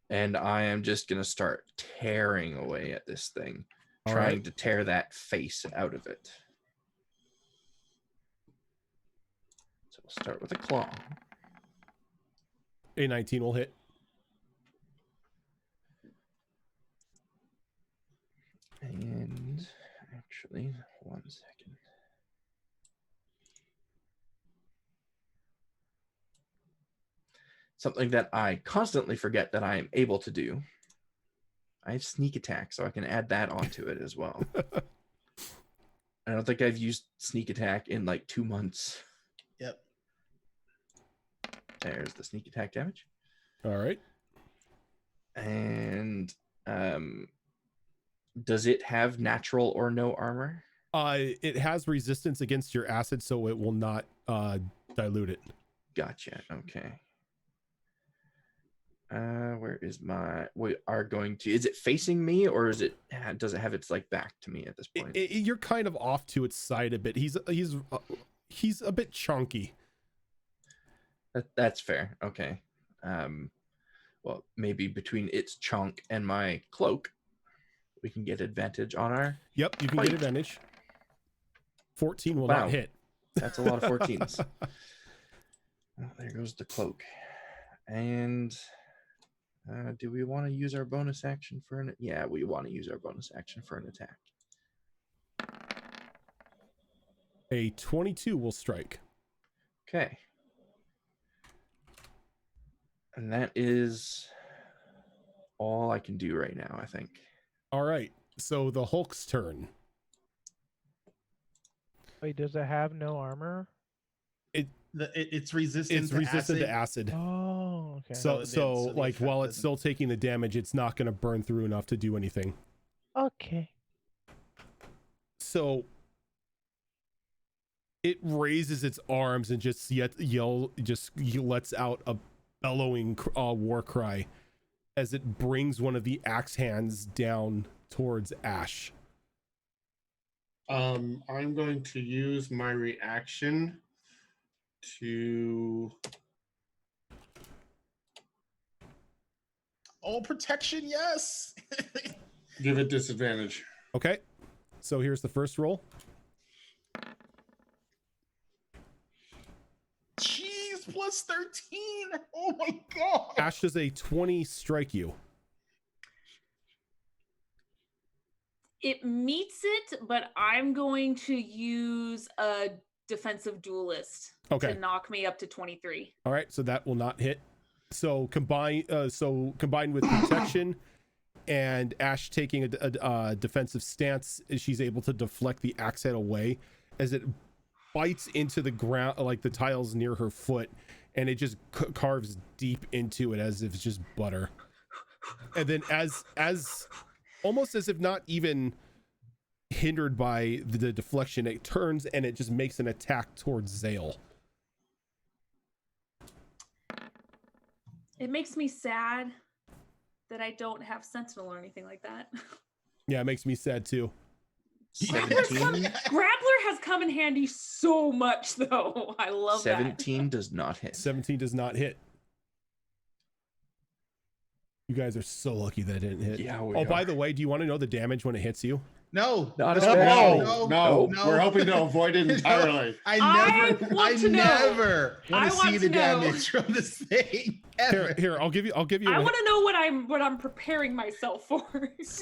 And I am just gonna start tearing away at this thing, trying to tear that face out of it. So we'll start with a claw. A 19 will hit. And actually, 1 second. Something that I constantly forget that I am able to do. I have sneak attack, so I can add that onto it as well. I don't think I've used sneak attack in like 2 months. Yep. There's the sneak attack damage. All right. And does it have natural or no armor? It has resistance against your acid, so it will not dilute it. Gotcha. Okay. Where is my? We are going to. Is it facing me, or is it? Does it have its like back to me at this point? You're kind of off to its side a bit. He's a bit chunky. That's fair. Okay. Well, maybe between its chunk and my cloak, we can get advantage on our. Yep, you can fight. get advantage. 14 will Wow. not hit. That's a lot of 14s. Oh, there goes the cloak. And do we want to use our bonus action for an? Yeah, we want to use our bonus action for an attack. A 22 will strike. Okay. And that is all I can do right now, I think. All right. So the Hulk's turn. Wait, does it have no armor? It's resistant. It's resistant to acid. Oh, okay. So the like effect while it's doesn't- still taking the damage, it's not going to burn through enough to do anything. Okay. So it raises its arms and just lets out a bellowing war cry as it brings one of the axe hands down towards Ash. I'm going to use my reaction to protection, yes. give it disadvantage. Okay. So here's the first roll. Jeez, plus 13. Oh my god. Ash, does a 20 strike you? It meets it, but I'm going to use a defensive duelist Okay. to knock me up to 23. All right, so that will not hit. So combined with protection and Ash taking a defensive stance, she's able to deflect the axe head away as it bites into the ground, like the tiles near her foot, and it just carves deep into it as if it's just butter. And then as almost as if not even hindered by the deflection, it turns and it just makes an attack towards Zale. It makes me sad that I don't have Sentinel or anything like that. Yeah, it makes me sad too. 17. Grappler has come in handy so much, though. I love 17 does not hit. 17 does not hit. You guys are so lucky that it didn't hit. Yeah. By the way, do you want to know the damage when it hits you? No. Not no, especially. no, No, no. we're hoping to avoid it entirely. I I never want to know. never want I to want see to the know. damage from this thing. Ever. Here, I'll give you. I want to know what I'm preparing myself for.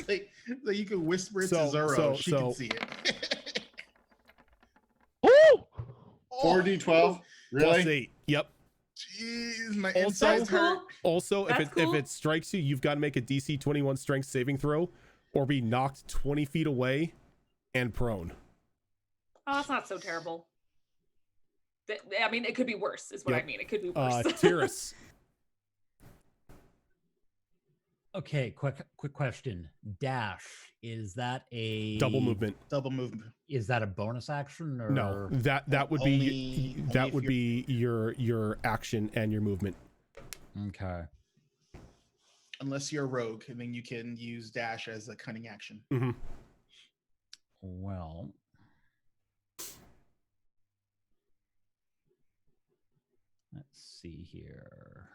Like you can whisper it So- to Zoro. so- She so- can see it. Ooh! 4d12. plus Really? 8. Yep. Jeez, my Also- insides That's hurt. cool. Also, if That's if cool. it strikes you, you've got to make a DC 21 strength saving throw, or be knocked 20 feet away and prone. Oh, that's not so terrible. I mean, it could be worse, is what Yep. I mean. It could be worse. Tyrus. Okay, quick question. Dash, is that a Double movement. Double movement. Is that a bonus action or No, that would Only- be only that if would you're- be your action and your movement. Okay. Unless you're a rogue, and then you can use dash as a cunning action. Well, let's see here.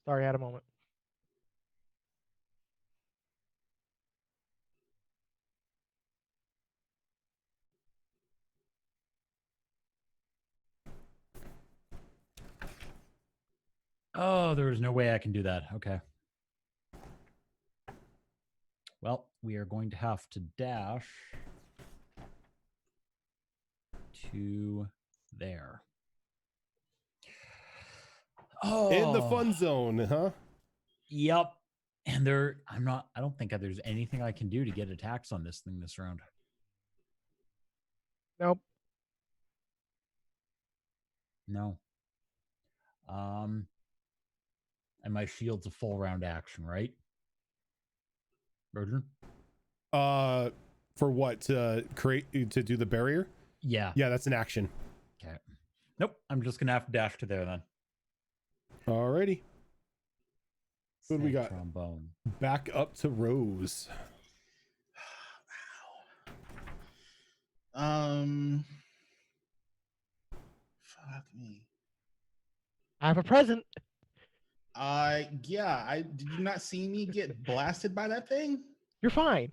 Sorry, I had a moment. Oh, there is no way I can do that. Okay. Well, we are going to have to dash to there. Oh, In the fun zone, huh? Yep. And I don't think there's anything I can do to get attacks on this thing this round. Nope. No. And my shield's a full round action, right? Virgin? For what, to do the barrier? Yeah. Yeah, that's an action. Okay. Nope. I'm just gonna have to dash to there then. Alrighty. What do we Sad got? Trombone. Back up to Rose. Fuck me. I have a present. Yeah. Did you not see me get blasted by that thing? You're fine.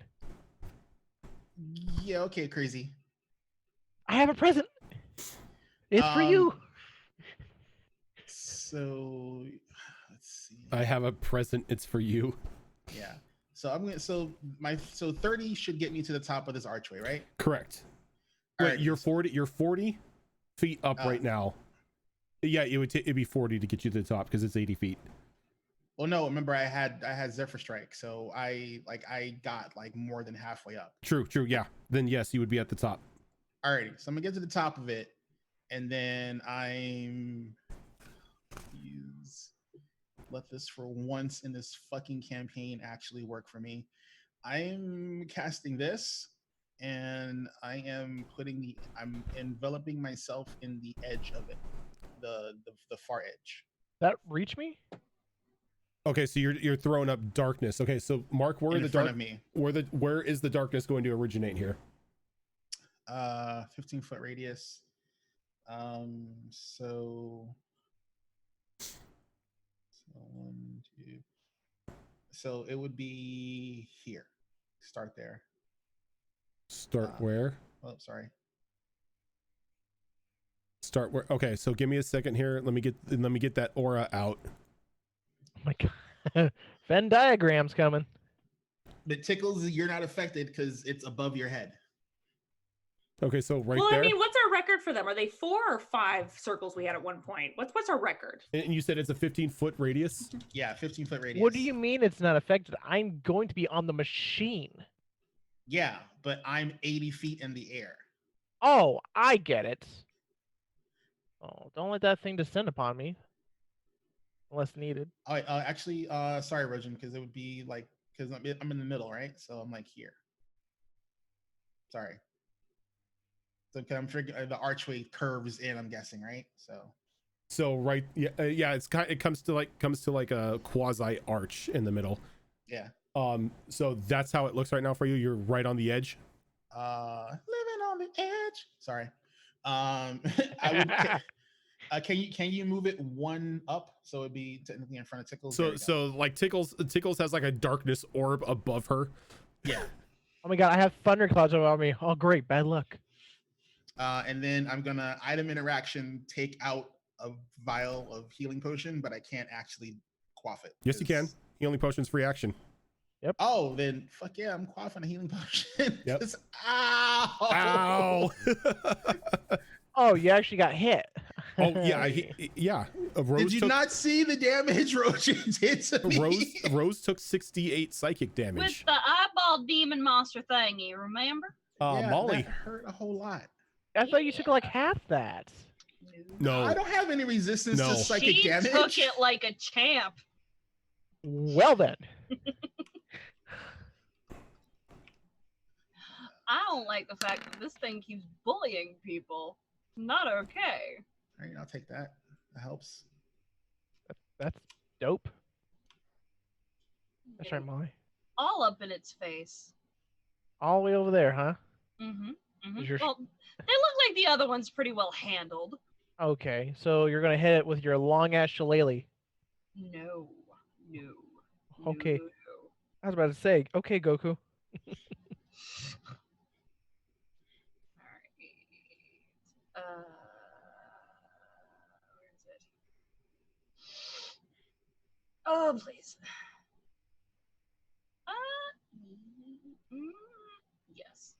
Yeah. Okay. Crazy. I have a present. It's for you. So let's see. I have a present. It's for you. Yeah. So I'm gonna. So 30 should get me to the top of this archway, right? Correct. All Wait, right, you're 40. You're 40 feet up right now. Yeah, it'd be 40 to get you to the top because it's 80 feet. Well, no. Remember, I had Zephyr Strike, so I got like more than halfway up. True. Yeah. Then yes, you would be at the top. Alrighty. So I'm gonna get to the top of it, and then let this for once in this fucking campaign actually work for me. I'm casting this, and I'm enveloping myself in the edge of it, the far edge. That reach me? Okay, so you're throwing up darkness. Okay, so Mark, where In front of me. Where is the darkness going to originate here? 15-foot radius. So 1, 2. So it would be here. Start there. Start where? Oh, sorry. Start where? Okay, so give me a second here. Let me get that aura out. Oh my god. Venn diagram's coming. But Tickles, you're not affected because it's above your head. Okay, so right Well, there. I mean, what's our record for them? Are they 4 or 5 circles we had at one point? What's our record? And you said it's a 15-foot radius? Yeah, 15-foot radius. What do you mean it's not affected? I'm going to be on the machine. Yeah, but I'm 80 feet in the air. Oh, I get it. Oh, don't let that thing descend upon me. Unless needed. Oh, actually, sorry, Rojan, because it would be like, because I'm in the middle, right? So I'm like here. Sorry. So I'm figuring the archway curves in, I'm guessing, right? So right, yeah, it comes to like a quasi arch in the middle. Yeah. So that's how it looks right now for you. You're right on the edge. Living on the edge. Sorry. I would. Can you move it 1 up so it'd be technically in front of Tickles? So like Tickles has like a darkness orb above her. Yeah. Oh my god, I have thunderclouds around me. Oh great, bad luck. And then I'm gonna item interaction take out a vial of healing potion, but I can't actually quaff it. Yes, you can. Healing potion's free action. Yep. Oh, then fuck yeah, I'm quaffing a healing potion. Yep. Ow! Oh, you actually got hit. Oh yeah, yeah. Did you not see the damage Rojan did to me? Rose took 68 psychic With damage. the eyeball demon monster thingy, remember? Yeah, Molly. that hurt a whole lot. I thought you took like half that. No. I don't have any resistance to psychic She damage. took it like a champ. Well then. I don't like the fact that this thing keeps bullying people. Not okay. All right, I'll take that. That helps. That's dope. That's right, Molly. All up in its face. All the way over there, huh? Mm-hmm. Is your- Well, they look like the other one's pretty well handled. Okay, so you're gonna hit it with your long ass shillelagh. No. Okay. No. I was about to say, okay, Goku. Alright. Where is it? Oh, please. Yes.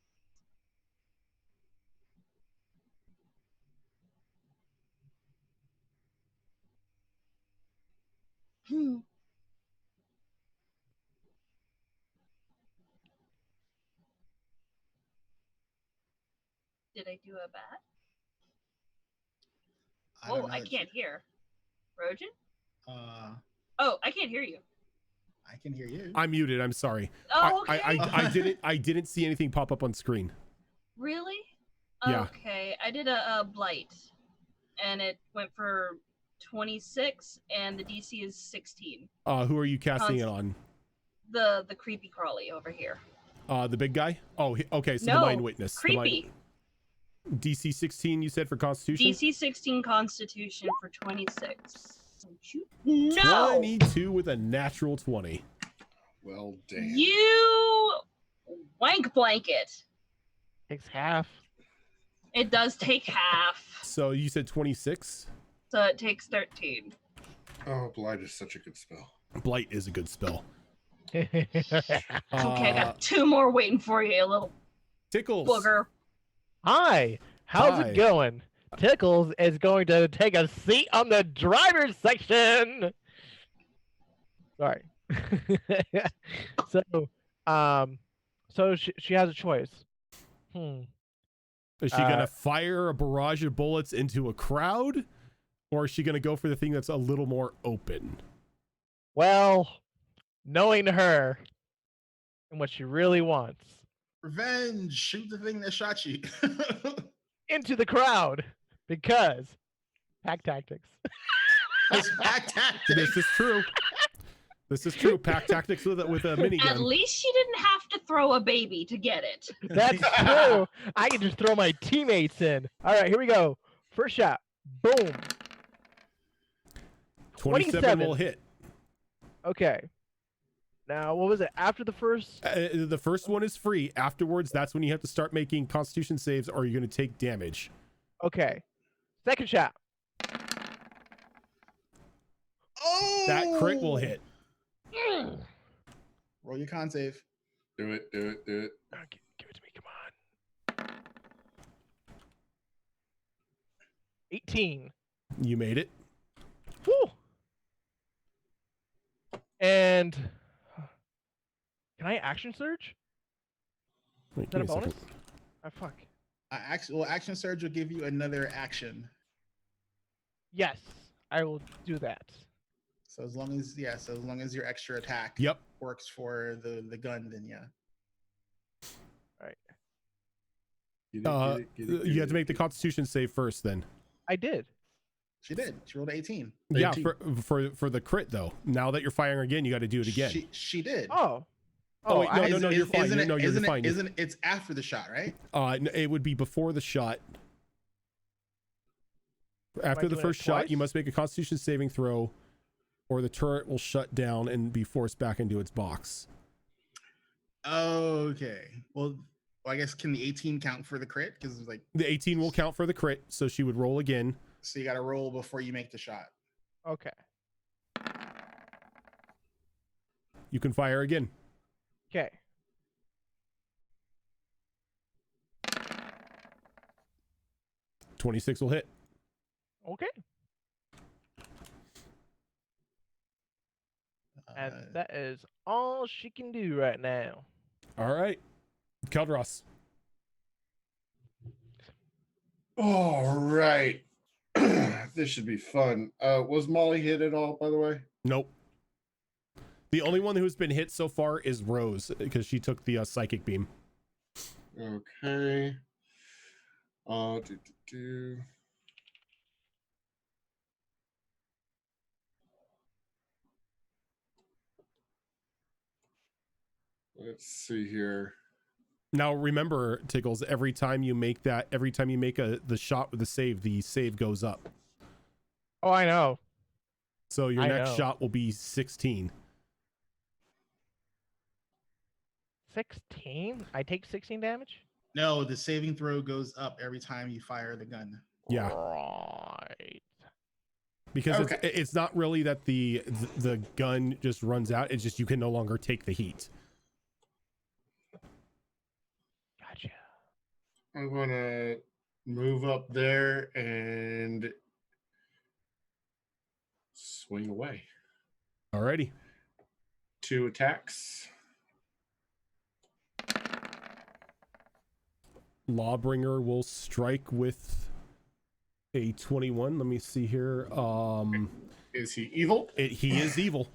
Did I do a bad? don't Oh, know I that can't hear. Rojan? Uh, Oh, I can't hear you. I can hear you. I'm muted. I'm sorry. Oh, okay. I didn't see anything pop up on screen. Really? Yeah. Okay, I did a blight, and it went for 26, and the DC is 16. Who are you casting it on? The creepy crawly over here. The big guy? Oh, okay. So No, the mind witness. creepy. DC 16, you said, for Constitution? DC 16 Constitution for 26. No! 22 with a natural 20. Well, damn. You wank blanket. Takes half. It does take half, So you said 26? so it takes 13. Oh, Blight is such a good spell. Blight is a good spell. Okay, I got 2 more waiting for you, you little Tickles. booger. Hi, how's Hi. it going? Tickles is going to take a seat on the driver's section. Sorry. So she has a choice. Is she going to fire a barrage of bullets into a crowd? Or is she going to go for the thing that's a little more open? Well, knowing her and what she really wants, Revenge. Shoot the thing that shot you. into the crowd, because pack tactics. That's pack tactics. This is true. This is true. Pack tactics with a At minigun. least she didn't have to throw a baby to get it. That's true. I can just throw my teammates in. All right, here we go. First shot. Boom. 27 will hit. Okay. Now, what was it? After the first? The first one is free. Afterwards, that's when you have to start making Constitution saves, or you're going to take damage. Okay. Second shot. Oh! That crit will hit. Roll your con save. Do it, do it, do it. Okay, give it to me. Come on. 18. You made it. Woo! And can I action surge? Wait, Is that a give me bonus? second. Oh, fuck. Action surge will give you another action. Yes, I will do that. So as long as your extra attack Yep. works for the gun, then yeah. You have to make the Constitution save first, then. I did. She did. She rolled 18. Yeah, 18. for the crit though. Now that you're firing again, you got to do it again. She did. Oh. Oh, wait, no, Isn't- you're fine. Isn't No, it, you're isn't fine. It, isn't it's after the shot, right? It would be before the shot. After the doing it first shot, you twice? must make a Constitution saving throw, or the turret will shut down and be forced back into its box. Okay. Well, I guess can the 18 count for the crit? Because it's like The 18 will count for the crit, so she would roll again. so you got to roll before you make the shot. Okay. You can fire again. Okay. .26 will hit. Okay. And that is all she can do right now. All right, Keldros. All right. This should be fun. Was Molly hit at all, by the way? Nope. The only one who's been hit so far is Rose because she took the psychic beam. Okay. Do. Let's see here. Now remember, Tickles, every time you make the shot with the save goes up. Oh, I know. So your I next know. shot will be 16. 16? I take 16 damage? No, the saving throw goes up every time you fire the gun. Yeah. Right. Because Okay. it's not really that the gun just runs out. It's just you can no longer take the heat. Gotcha. I'm going to move up there and swing away. Alrighty. 2 attacks. Lawbringer will strike with a 21. Let me see here. Is he evil? He is evil.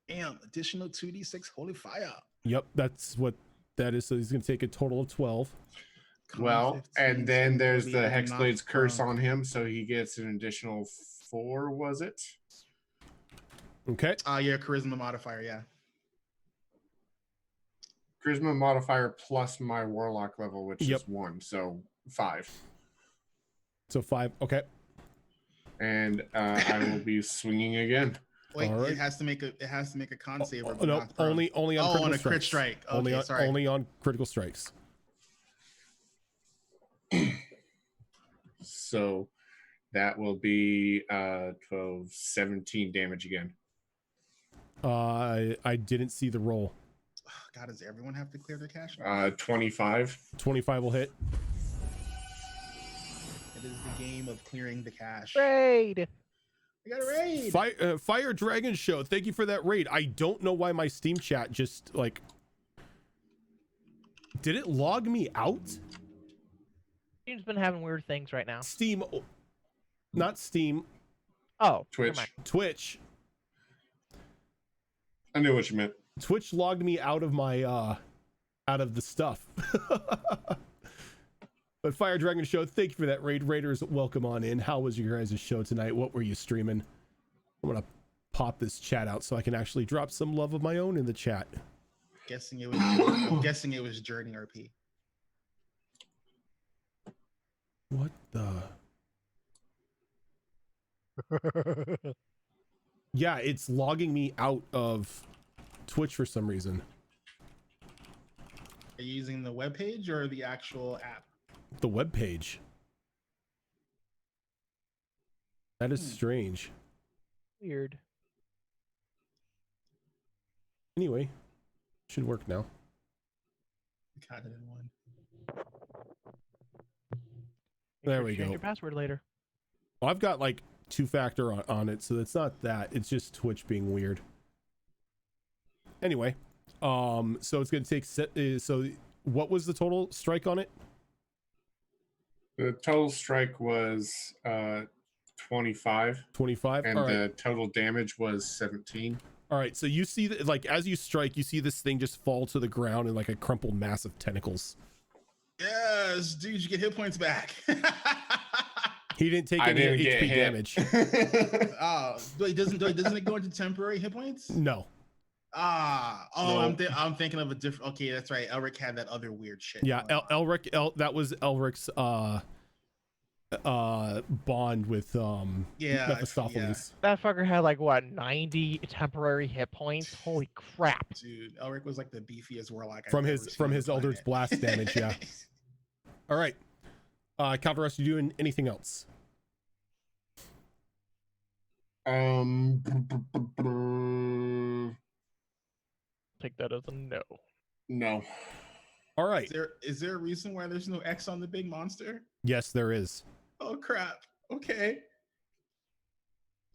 Damn, additional 2d6 holy fire. Yep, that's what that is. So he's going to take a total of 12. Well, and then there's the Hexblade's curse on. on him, so he gets an additional 4, was it? Okay. Yeah, charisma modifier, yeah. Charisma modifier plus my warlock level, which Yep. is 1, so 5. So 5. Okay. And I will be swinging again. Wait, All right. it has to make a con save. Or No, not prone. only on critical on a strikes. crit strike. Okay, only on, sorry. only on critical strikes. So that will be 12, 17 damage again. I didn't see the roll. God, does everyone have to clear their cache? 25. 25 will hit. It is the game of clearing the cache. Raid. We got a raid. Fire Dragon Show, thank you for that raid. I don't know why my Steam chat just like, did it log me out? Steam's been having weird things right now. Steam, not Steam, Oh, Twitch. never mind. Twitch. I knew what you meant. Twitch logged me out of my out of the stuff. But Fire Dragon Show, thank you for that raid. Raiders, welcome on in. How was your guys' show tonight? What were you streaming? I'm gonna pop this chat out so I can actually drop some love of my own in the chat. I'm guessing it was Journey RP. What the? Yeah, it's logging me out of Twitch for some reason. Are you using the webpage or the actual app? The web page. That is strange. Weird. Anyway, should work now. Got it in one. Make There sure we to change go. Your password later. Well, I've got like 2-factor on it, so it's not that. It's just Twitch being weird. Anyway, so it's gonna take so what was the total strike on it? The total strike was 25. 25. And All right. the total damage was 17. All right, so you see that, like, as you strike, you see this thing just fall to the ground in like a crumpled mass of tentacles. Yes, dude, you get hit points back. He didn't take I any didn't get HP hit. damage. Oh, wait, doesn't it go into temporary hit points? No. I'm thinking of a different. Okay, that's right. Elric had that other weird shit. Yeah, going on. Elric. That was Elric's bond with Mephistopheles. That fucker had like what 90 temporary hit points. Holy crap! Dude, Elric was like the beefiest warlock I've From ever his seen from on the his Eldritch planet. Blast damage. Yeah. All right. Calvarus, you doing anything else? Take that as a no. No. All right. Is there a reason why there's no X on the big monster? Yes, there is. Oh crap. Okay.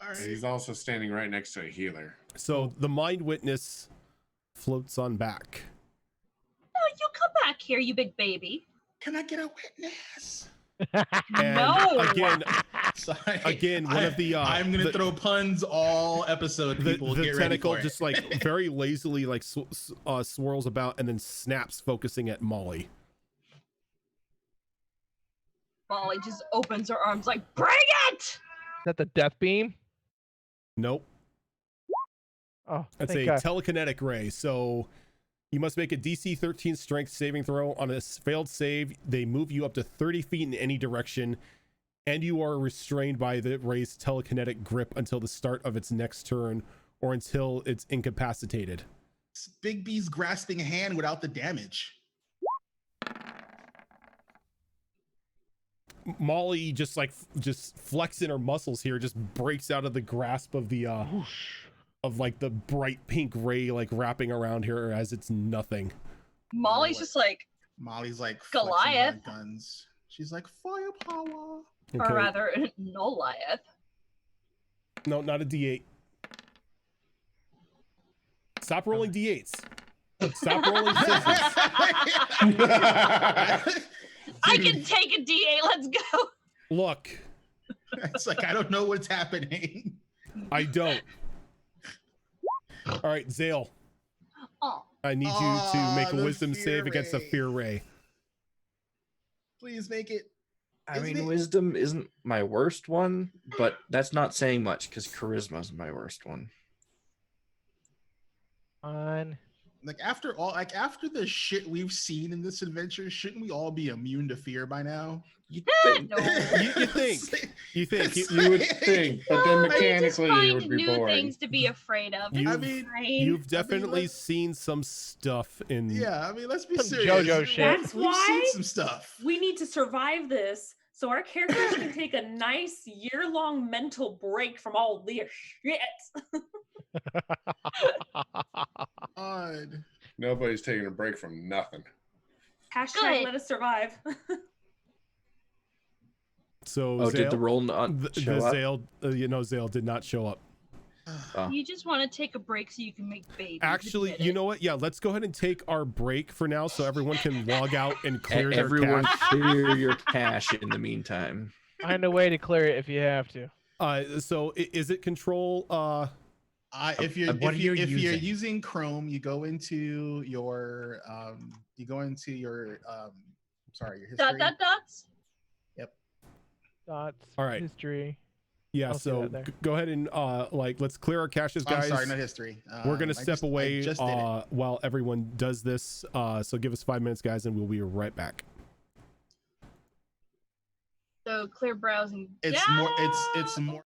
All right. He's also standing right next to a healer. So the Mind Witness floats on back. Oh, you come back here, you big baby. Can I get a witness? And No. Again, one of the I'm gonna throw puns all episode. People, the get ready tentacle for it. just like very lazily like swirls about and then snaps, focusing at Molly. Molly just opens her arms like, bring it! Is that the death beam? Nope. Oh, That's thank a God. telekinetic ray. So you must make a DC 13 strength saving throw. On a failed save, they move you up to 30 feet in any direction, and you are restrained by the ray's telekinetic grip until the start of its next turn or until it's incapacitated. It's Big B's grasping hand without the damage. Molly just flexing her muscles here, just breaks out of the grasp of the of like the bright pink ray like wrapping around her as it's nothing. Molly's just like, Molly's like Goliath. flexing her guns. She's like firepower. Okay. or rather, Noliath. No, not a D8. Stop rolling D8s. Stop rolling scissors. I can take a D8. Let's go. Look, It's like I don't know what's happening. I don't. All right, Zale. Oh, I need you to make a the wisdom fear save against a ray. fear ray. Please make it. I Isn't mean, it- wisdom isn't my worst one, but that's not saying much because charisma is my worst one. On. Like after the shit we've seen in this adventure, shouldn't we all be immune to fear by now? You think? no. You think? You think? You would think, but then Well, but you just mechanically you find would be new boring. things to be afraid of. You- I It's mean, fine. You've definitely let's- seen some stuff in. Yeah, I mean, let's be Some serious. JoJo shit. That's We've why seen some stuff. we need to survive this so our characters can take a nice year-long mental break from all this shit. Odd. Nobody's taking a break from nothing. Hashtag Good. let us survive. So Oh, Zale, did the roll not show up? Zale, Zale did not show up. Oh. You just want to take a break so you can make babies. Actually, admit you it. know what? Yeah, let's go ahead and take our break for now, so everyone can log out and clear their Everyone cache. clear your cache in the meantime. Find a way to clear it if you have to. So is it control? If you're what are you if you're using? using Chrome, you go into your sorry, your history. Dots. Dots. All right. History. Yeah. I'll see So that there. go ahead and let's clear our caches, I'm guys. sorry, not history. We're gonna I step just- I away just did it. while everyone does this. So give us 5 minutes, guys, and we'll be right back. So clear browsing. It's more. It's more.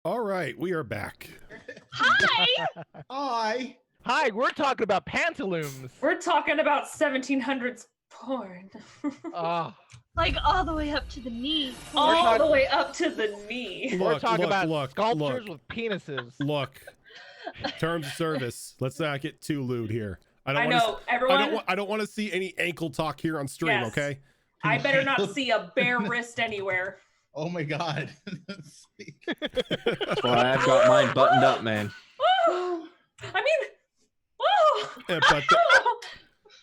All right, we are back. Hi! Hi. Hi, we're talking about pantaloons. We're talking about 1700s porn. Ah, Like all the way up to the knee. All the way up to the knee. we're Look, talking look, about look, sculptures look. with penises. Look, terms of service. Let's not get too lewd here. I wanna know, everyone. I don't want to see any ankle talk here on stream. Yes. Okay. I better not see a bare wrist anywhere. Oh my God. That's why I've got mine buttoned up, man. Woo! I mean, woo! Yeah, but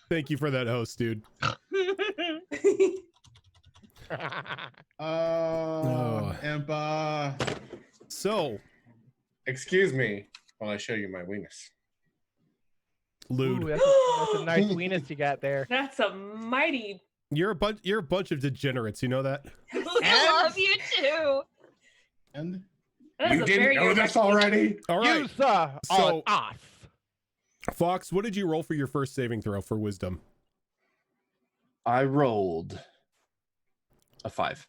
thank you for that host, dude. Oh, Empa. So, Excuse me while I show you my weenus. lewd. Ooh, that's a nice weenus you got there. That's a mighty. You're a bunch of degenerates. You know that? We love you too. And That's You a didn't very know this erect- already? All right. You saw So- us. Fox, what did you roll for your first saving throw for wisdom? I rolled a 5.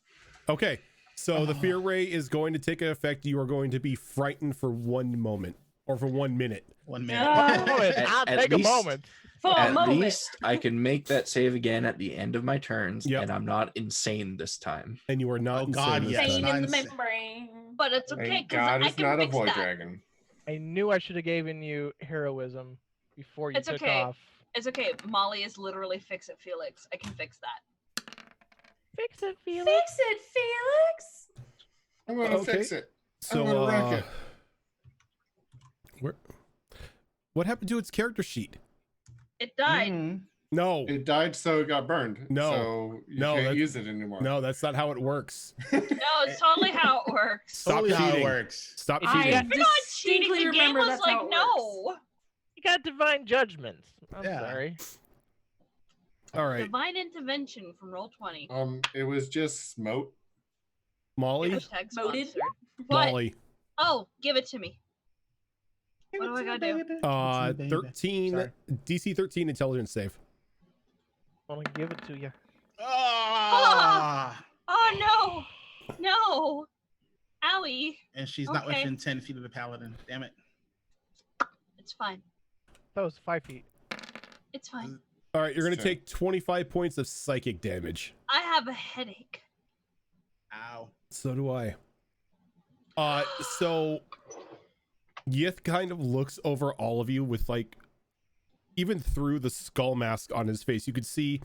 Okay. So the fear ray is going to take effect. You are going to be frightened for 1 moment or for 1 minute. 1 minute. I'll at take a least- moment. For a At moment. least I can make that save again at the end of my turns, Yep. and I'm not insane this time. And you are not Oh, insane God, this yes. time. Pain in the Nonsense. membrane. But it's okay Thank because God I it's can not a fix void that. dragon. I knew I should have given you heroism before you It's took okay. off. It's okay. Molly is literally fix it, Felix. I can fix that. Fix it, Felix. Fix it, Felix. I'm gonna Okay. fix it. So, I'm gonna wreck it. where? What happened to its character sheet? It died. Mhm. No, It died, so it got burned. No. So you No, can't that's- use it anymore. no, that's not how it works. No, it's totally how it works. Stop Totally how it cheating. works. Stop I cheating. We're not cheating. distinctly The game remember was that's like, how it no. works. You got divine judgments. I'm Yeah. sorry. All right, Divine intervention from Roll20. It was just smote. Molly. Hashtag Voted. sponsored. What? Molly. Oh, give it to me. What do I gotta do? 13 Sorry. DC 13 intelligence save. I'm gonna give it to you. Ah! Oh no! No! Owie! And she's not Okay. within 10 feet of the paladin. Damn it. It's fine. That was 5 feet. It's fine. All right, you're gonna So- take 25 points of psychic damage. I have a headache. Ow. So do I. So Yith kind of looks over all of you with like, even through the skull mask on his face, you could see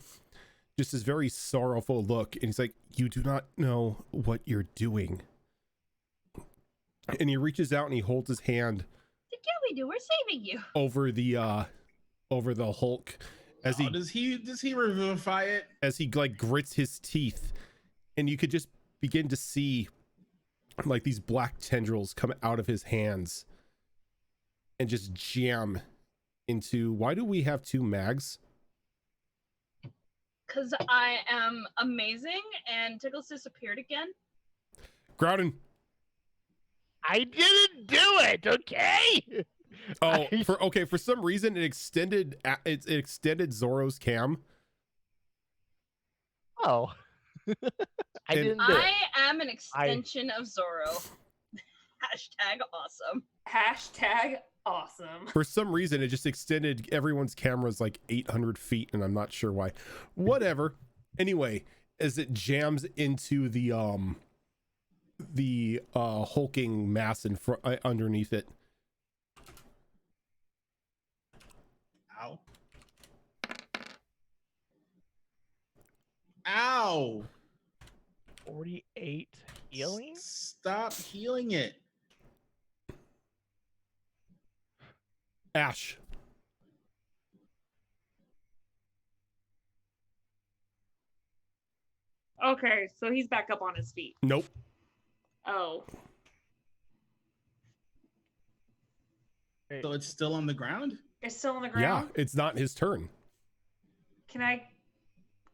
just this very sorrowful look, and he's like, "You do not know what you're doing." And he reaches out and he holds his hand Yeah, we do. We're saving you. over the Hulk as Oh, does he revivify it? he like grits his teeth, and you could just begin to see like these black tendrils come out of his hands and just jam into. Why do we have 2 mags? Because I am amazing and Tickles disappeared again. Groudon. I didn't do it, okay? Oh, for some reason it extended Zoro's cam. Oh. I And- didn't do it. I am an extension of Zoro. Hashtag awesome. Hashtag awesome. For some reason it just extended everyone's cameras like 800 feet, and I'm not sure why. Whatever. Anyway, as it jams into the hulking mass in front underneath it. Ow. Ow. 48 healing? Stop healing it. Ash. Okay, so he's back up on his feet. Nope. Oh. So it's still on the ground? It's still on the Yeah, ground? it's not his turn. Can I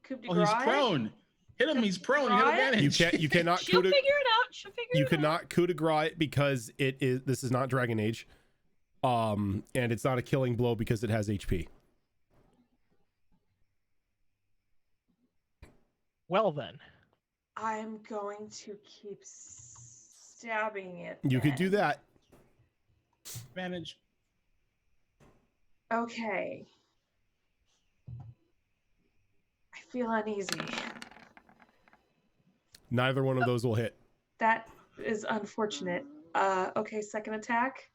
coup de Oh, he's grace? prone. Hit him, he's prone. You have Right? advantage. You cannot She'll coup de, figure it out. She'll figure you it out. cannot coup de grace it because this is not Dragon Age. And it's not a killing blow because it has HP. Well then. I'm going to keep stabbing it. You could do then. that. Advantage. Okay. I feel uneasy. Neither one of those will hit. That is unfortunate. Okay, second attack.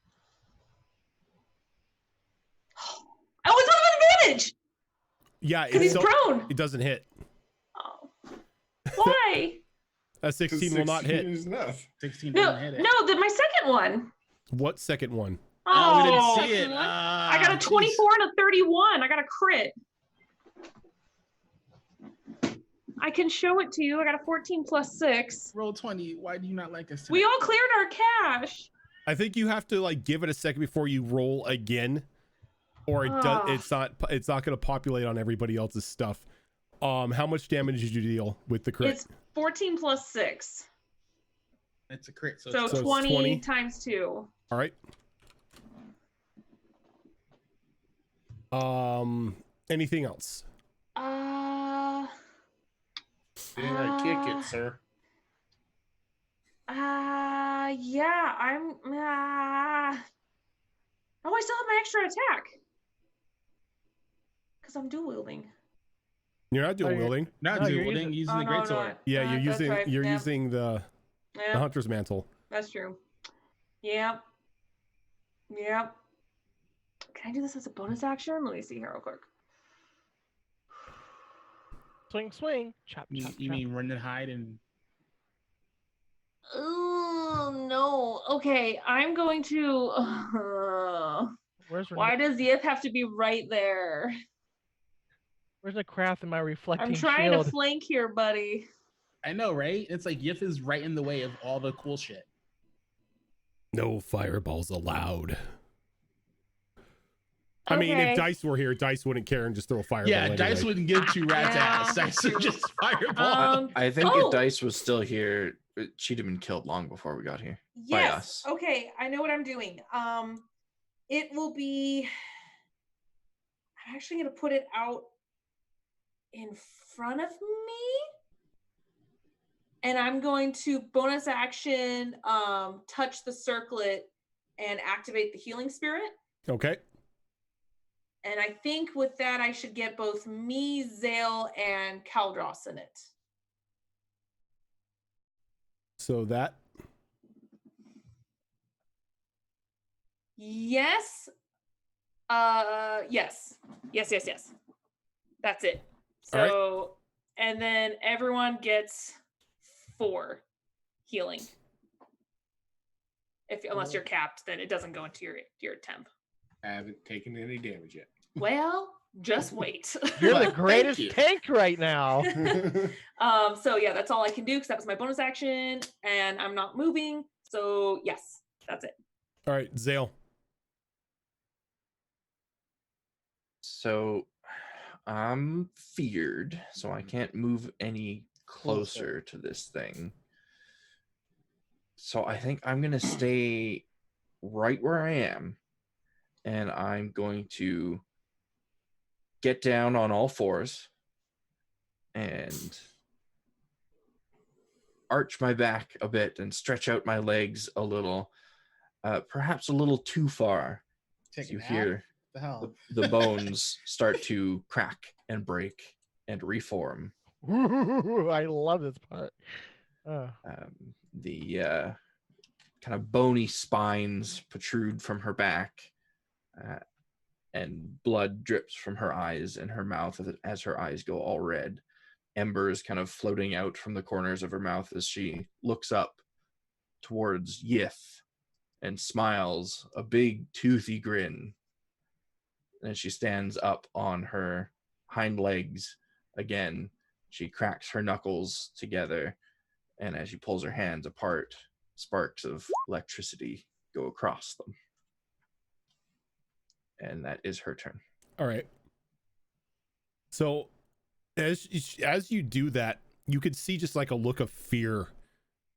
I was on advantage Yeah, because he's so- prone. it doesn't hit. Oh. Why? A 16 will not hit. Is enough. 16 no, doesn't hit it. no, my second one. What second one? Oh, we didn't see it. I got a 24 and a 31. I got a crit. I can show it to you. I got a 14 plus 6. Roll 20. Why do you not like us? We all cleared our cache. I think you have to like give it a second before you roll again, or it does. It's not going to populate on everybody else's stuff. How much damage did you deal with the crit? It's 14 plus 6. It's a crit. So, So it's 20 times 2. All right. Anything else? Yeah, kick it, sir. Yeah, I'm. Oh, I still have my extra attack. Because I'm dual wielding. You're not dual you're- wielding. not No, dual you're wielding, using the great sword. Yeah, you're that's using right. you're Yep. using the Yep, hunter's mantle. that's true. Yep. Yep. Can I do this as a bonus action? Let me see here real quick. Swing, swing. Chop, You, chop, you chop. mean run and hide and Oh no. Okay, I'm going to. Where's Why does Yith have to be right there? Where's the craft in my reflecting I'm trying shield? to flank here, buddy. I know, right? It's like Yith is right in the way of all the cool shit. No fireballs allowed. I mean, Okay. if Dice were here, Dice wouldn't care and just throw a fireball. Yeah, anyway. Dice wouldn't give two rats Yeah, ass. Dice would true. just fireball. I think oh! if Dice was still here, she'd have been killed long before we got here. By Yes. us. Okay, I know what I'm doing. It will be. I'm actually gonna put it out in front of me, and I'm going to bonus action touch the circlet and activate the healing spirit. Okay. And I think with that, I should get both me, Zale, and Kaldros in it. So that. Yes. Yes. Yes. That's it. All right. So, and then everyone gets 4 healing. Unless you're capped, then it doesn't go into your temp. I haven't taken any damage yet. Well, just wait. You're the Thank greatest you. tank right now. So yeah, that's all I can do because that was my bonus action, and I'm not moving. So yes, that's it. All right, Zale. So I'm feared, so I can't move any closer to this thing. So I think I'm going to stay right where I am, and I'm going to get down on all fours and arch my back a bit and stretch out my legs a little, perhaps a little too far. Take As you a nap? hear The hell? the bones start to crack and break and reform. Ooh, I love this part. The kind of bony spines protrude from her back, and blood drips from her eyes and her mouth as her eyes go all red. Embers kind of floating out from the corners of her mouth as she looks up towards Yith and smiles a big toothy grin. And she stands up on her hind legs again. She cracks her knuckles together, and as she pulls her hands apart, sparks of electricity go across them. And that is her turn. All right. So as you do that, you could see just like a look of fear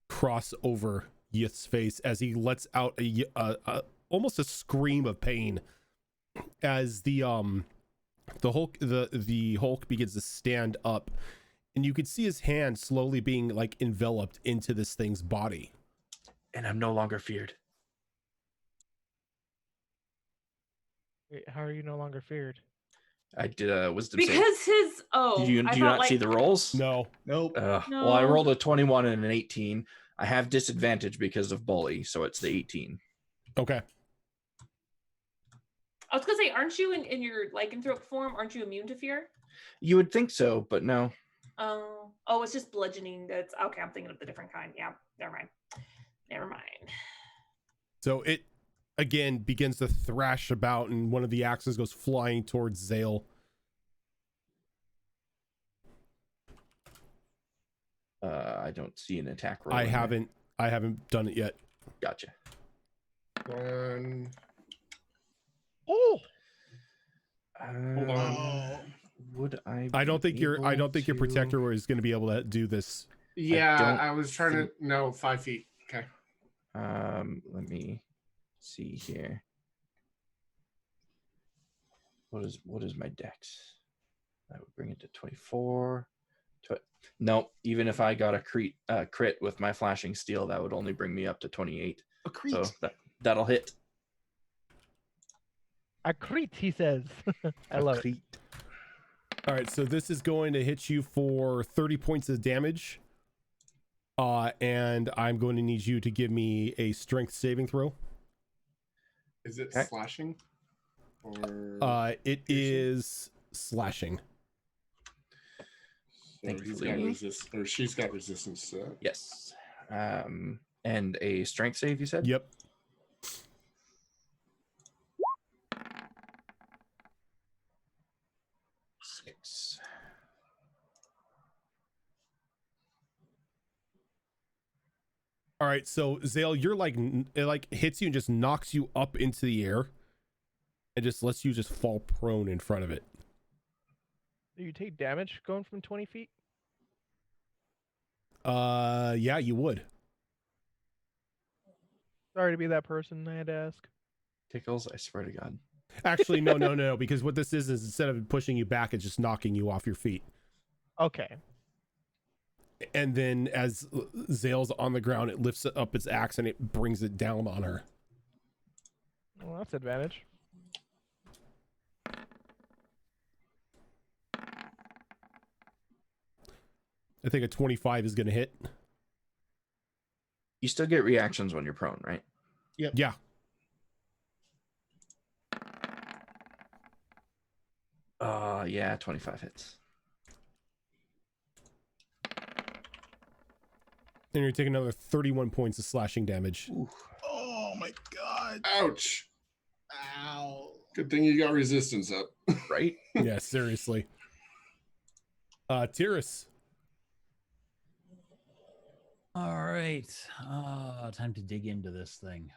cross over Yith's face as he lets out a almost a scream of pain as the Hulk begins to stand up, and you could see his hand slowly being like enveloped into this thing's body. and I'm no longer feared. Wait, how are you no longer feared? I did a wisdom save. Because his Do you I do thought not like see the rolls? No. Nope. Well, I No. rolled a 21 and an 18. I have disadvantage because of bully, so it's the 18. Okay. I was gonna say, aren't you in your lycanthrope form? Aren't you immune to fear? You would think so, but no. Oh, it's just bludgeoning. That's okay. I'm thinking of the different kind. Yeah, never mind. Never mind. So it again begins to thrash about, and one of the axes goes flying towards Zale. I don't see an attack roll. I haven't done it yet. Gotcha. One. Oh, Hold on. Would I? I don't think your to... protector is going to be able to do this. Yeah, I was trying to. No, 5 feet. Okay. Let me see here. What is my dex? That would bring it to 24. No, even if I got a crit with my flashing steel, that would only bring me up to 28. A creep. So that'll hit. a crit, he says. I love it. All right, so this is going to hit you for 30 points of damage. And I'm going to need you to give me a strength saving throw. Is it Okay. slashing? Or It is slashing. so he's got Thankfully. she's got resistance to that. Yes. And a strength save, you said? Yep. Six. All right, so Zale, you're like, it like hits you and just knocks you up into the air and just lets you just fall prone in front of it. Do you take damage going from 20 feet? Yeah, you would. Sorry to be that person. I had to ask. Tickles, I swear to God. Actually, no, because what this is instead of pushing you back, it's just knocking you off your feet. Okay. And then as Zale's on the ground, it lifts up its axe and it brings it down on her. Well, that's advantage. I think a 25 is going to hit. You still get reactions when you're prone, right? Yeah. Yeah, 25 hits. And you're taking another 31 points of slashing damage. Ooh. Oh my god. Ouch! Ow. Good thing you got resistance up. Right? Yeah, seriously. Tyrus. All right. Time to dig into this thing.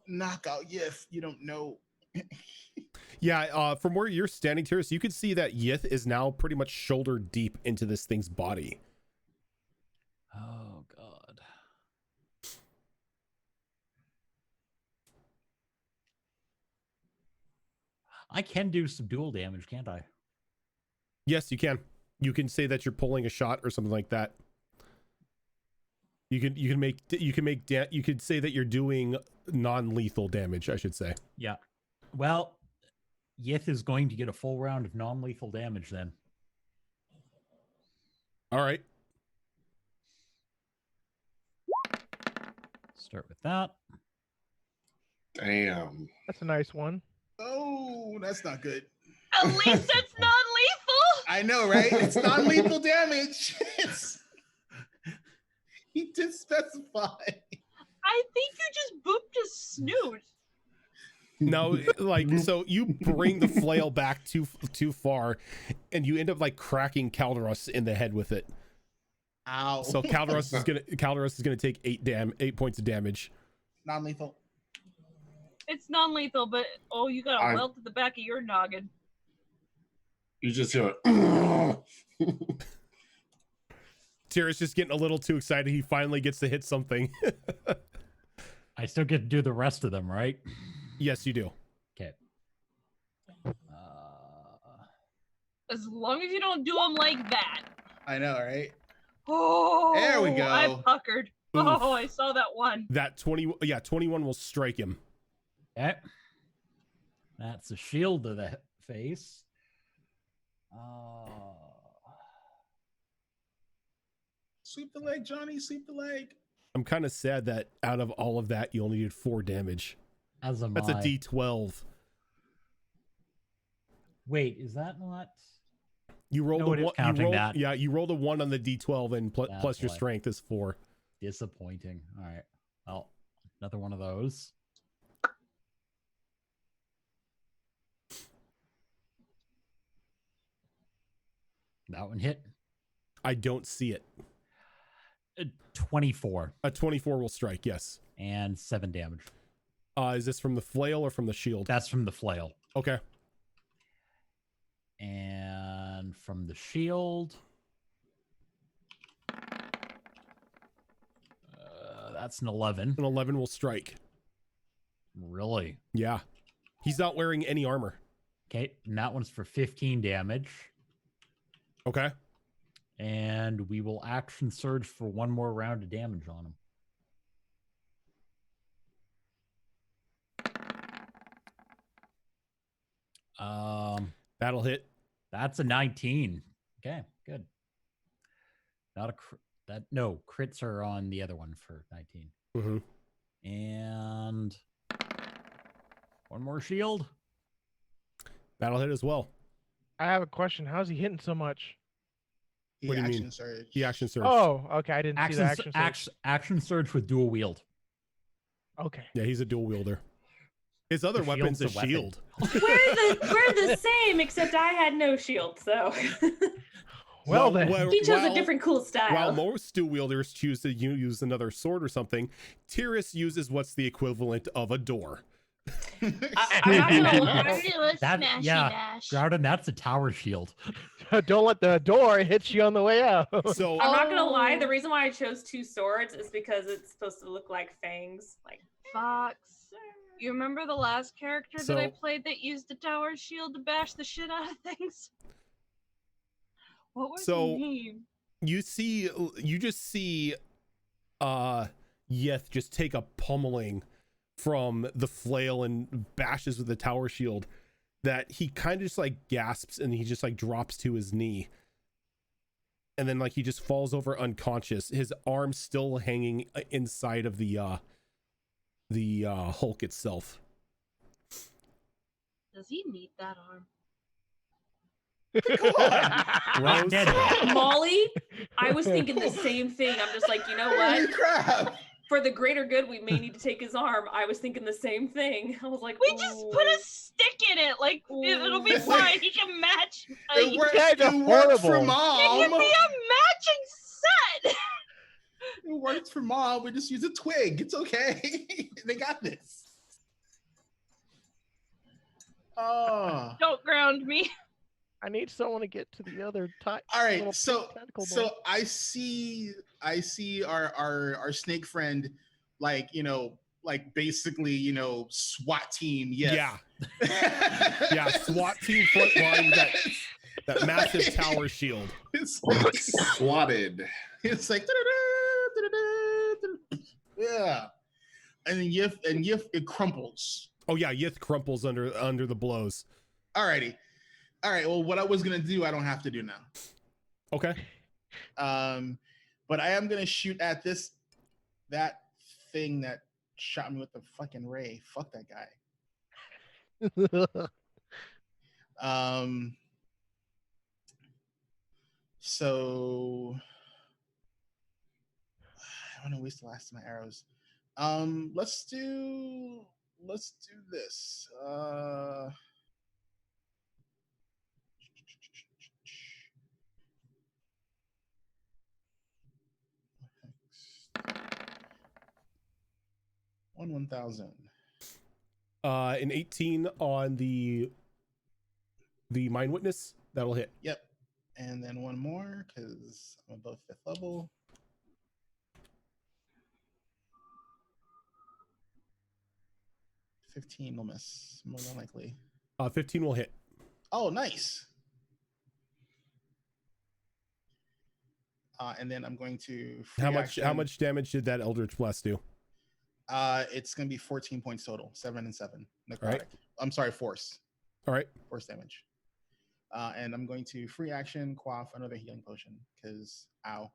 Knockout Yith. You don't know. Yeah, from where you're standing, Tyrus, you can see that Yith is now pretty much shoulder deep into this thing's body. Oh God. I can do some dual damage, can't I? Yes, you can. You can say that you're pulling a shot or something like that. You could say that you're doing non-lethal damage, I should say. Yeah. Well, Yith is going to get a full round of non-lethal damage then. All right. Start with that. Damn. That's a nice one. Oh, that's not good. At least it's non-lethal. I know, right? It's non-lethal damage. He did specify. I think you just booped a snoot. No, like, so you bring the flail back too far, and you end up like cracking Calderos in the head with it. Ow. So Calderos is gonna take 8 points of damage. Non-lethal. It's non-lethal, but you got a welt at the back of your noggin. You just hear it. Tyrus just getting a little too excited. He finally gets to hit something. I still get to do the rest of them, right? Yes, you do. Okay. As long as you don't do them like that. I know, right? Oh, There we go. I puckered. Oh, I saw that one. That 21 will strike him. Okay. That's a shield to the face. Sweep the leg, Johnny. Sweep the leg. I'm kind of sad that out of all of that, you only did 4 damage. As a That's a D12. Wait, is that not? You rolled No, it is counting that. Yeah, you rolled a 1 on the D12, and plus That's your why. strength is 4. Disappointing. All right. Well, another one of those. That one hit. I don't see it. 24 A 24 will strike. Yes. and 7 damage. Is this from the flail or from the shield? That's from the flail. Okay. And from the shield, that's an 11. An 11 will strike. Really? Yeah. He's not wearing any armor. Okay, and that one's for 15 damage. Okay. And we will action surge for 1 more round of damage on him. That'll hit. That's a 19. Okay, good. Not a no, crits are on the other one for 19. Mm-hmm. And 1 more shield. That'll hit as well. I have a question. How's he hitting so much? What do you mean? Action surge. The action surge. Oh, okay. I didn't see the Action, action. surge. action surge with dual wield. Okay. Yeah, he's a dual wielder. His other The weapon's a shield's a weapon. shield. We're the same, except I had no shield, so Well, then. he chose a different cool style. While most dual wielders choose to use another sword or something, TUES uses what's the equivalent of a door. I'm not gonna lie. Do a That- smashy yeah. dash. Groudon, that's a tower shield. Don't let the door hit you on the way out. So I'm not gonna lie. Oh. The reason why I chose 2 swords is because it's supposed to look like fangs. Like Fox. You remember the last character that I So- played that used the tower shield to bash the shit out of things? What was So- the name? you just see Yith just take a pummeling from the flail and bashes with the tower shield that he kind of just like gasps and he just like drops to his knee. And then like he just falls over unconscious, his arm still hanging inside of the Hulk itself. Does he need that arm? Not Rose? dead. Molly, I was thinking the same thing. I'm just like, you know Holy what? crap! For the greater good, we may need to take his arm. I was thinking the same thing. I was like, We just put a "Ooh." stick in it. Like it'll be Ooh. fine. He can match. It worked, guys are it worked for horrible. It mom. can be a matching set. It worked for mom. We just use a twig. It's okay. They got this. Oh. Don't ground me. I need someone to get to the other All right. So I see our snake friend, like, like basically, SWAT team. Yes. Yeah. Yeah, SWAT team front line with that massive tower shield. It's like, Swatted. it's like yeah. And then Yith it crumples. Oh yeah, Yith crumples under the blows. Alrighty. All right. Well, what I was gonna do, I don't have to do now. Okay. But I am gonna shoot at that thing that shot me with the fucking ray. Fuck that guy. So I don't want to waste the last of my arrows. Let's do this. On 1,000. An 18 on the Mind Witness. That'll hit. Yep. And then one more because I'm above 5th level. 15 will miss, more than likely. 15 will hit. Oh, nice. And then I'm going to How much damage did that Eldritch Blast do? It's going to be 14 points total, 7 and 7 necrotic. Right. I'm sorry, force. All right. Force damage. And I'm going to free action quaff another healing potion because ow.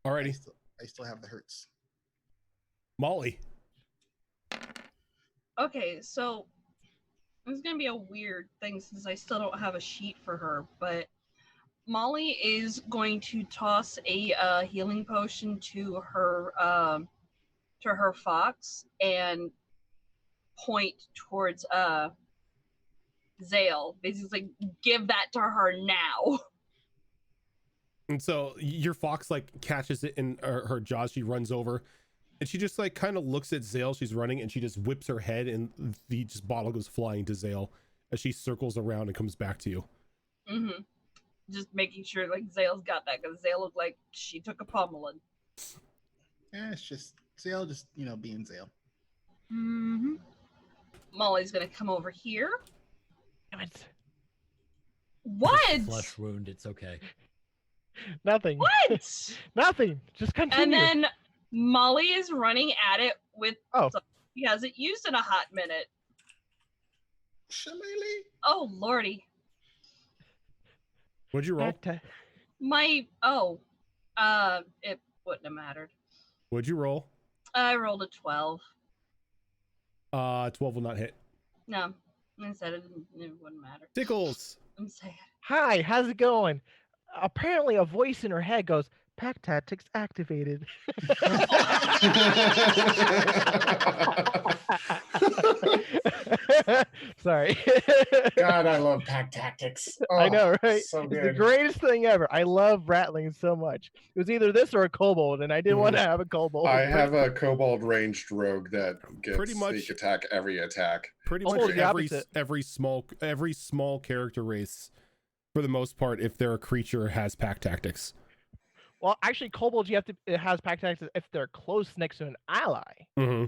Alrighty. I still have the hurts. Molly. Okay, so this is gonna be a weird thing since I still don't have a sheet for her, but Molly is going to toss a healing potion to her fox and point towards Zale. Basically, give that to her now. And so your fox like catches it in her jaws. She runs over, and she just like kind of looks at Zale. She's running, and she just whips her head, and the just bottle goes flying to Zale as she circles around and comes back to you. Mm-hmm. Just making sure like Zale's got that because Zale looked like she took a pummeling. Yeah, it's just Zale, just being Zale. Mm-hmm. Molly's gonna come over here. Damn it. What? Flesh wound. It's okay. Nothing. What? Nothing. Just continue. And then Molly is running at it with something he hasn't used in a hot minute. Shillelagh. Oh lordy. What'd you roll? It wouldn't have mattered. What'd you roll? I rolled a 12. 12 will not hit. No, I said it wouldn't matter. Tickles. I'm sad. Hi, how's it going? Apparently a voice in her head goes, Pack Tactics activated. Sorry. God, I love Pack Tactics. Oh, I know, right? So it's good. the greatest thing ever. I love rattling so much. It was either this or a kobold, and I didn't want to have a kobold. I have a kobold ranged rogue that gets Pretty much- sneak attack every attack. Pretty Almost much the every opposite. every small character race, for the most part, if they're a creature, has pack tactics. Well, actually, kobolds, it has pack tactics if they're close next to an ally. Mm-hmm.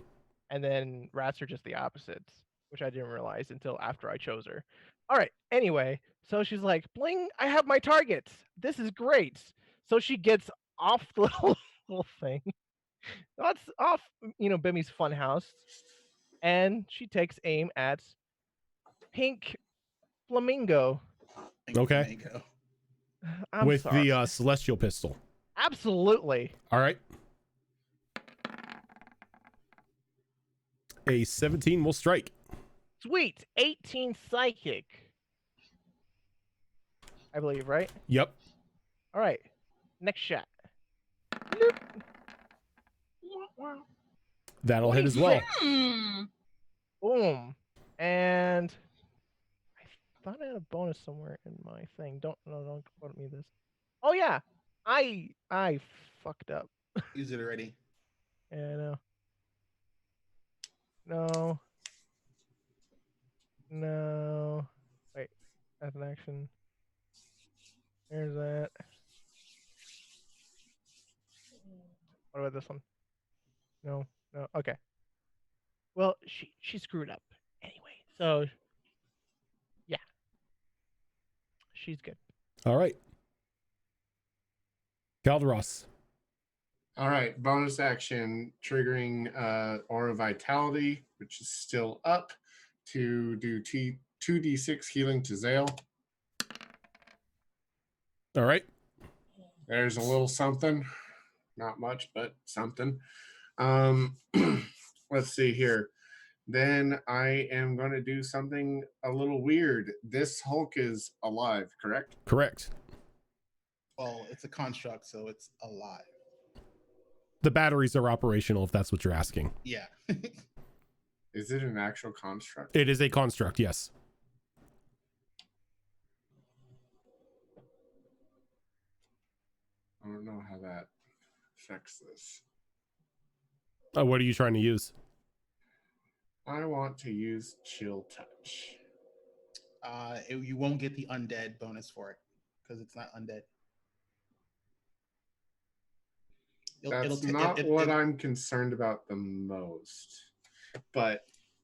And then rats are just the opposites, which I didn't realize until after I chose her. All right. Anyway, so she's like, Bling, I have my targets. This is great. So she gets off the little thing. That's off, Bimmy's funhouse. And she takes aim at Pink Flamingo. Okay. I'm With sorry. the celestial pistol. Absolutely. All right. A 17 will strike. Sweet. 18 psychic. I believe, right? Yep. All right. Next shot. That'll hit as well. Boom. And I thought I had a bonus somewhere in my thing. Don't quote me this. Oh yeah. I fucked up. Use it already. Yeah, No. Wait. That's an action. There's that. What about this one? No. Okay. Well, she screwed up anyway. So yeah. She's good. All right. Calderos. All right, bonus action triggering Aura Vitality, which is still up, to do 2d6 healing to Zale. All right. There's a little something, not much, but something. Let's see here. Then I am going to do something a little weird. This Hulk is alive, correct? Correct. Well, it's a construct, so it's alive. The batteries are operational, if that's what you're asking. Yeah. Is it an actual construct? It is a construct, yes. I don't know how that affects this. What are you trying to use? I want to use Chill Touch. You won't get the undead bonus for it because it's not undead. That's not what I'm concerned about the most, but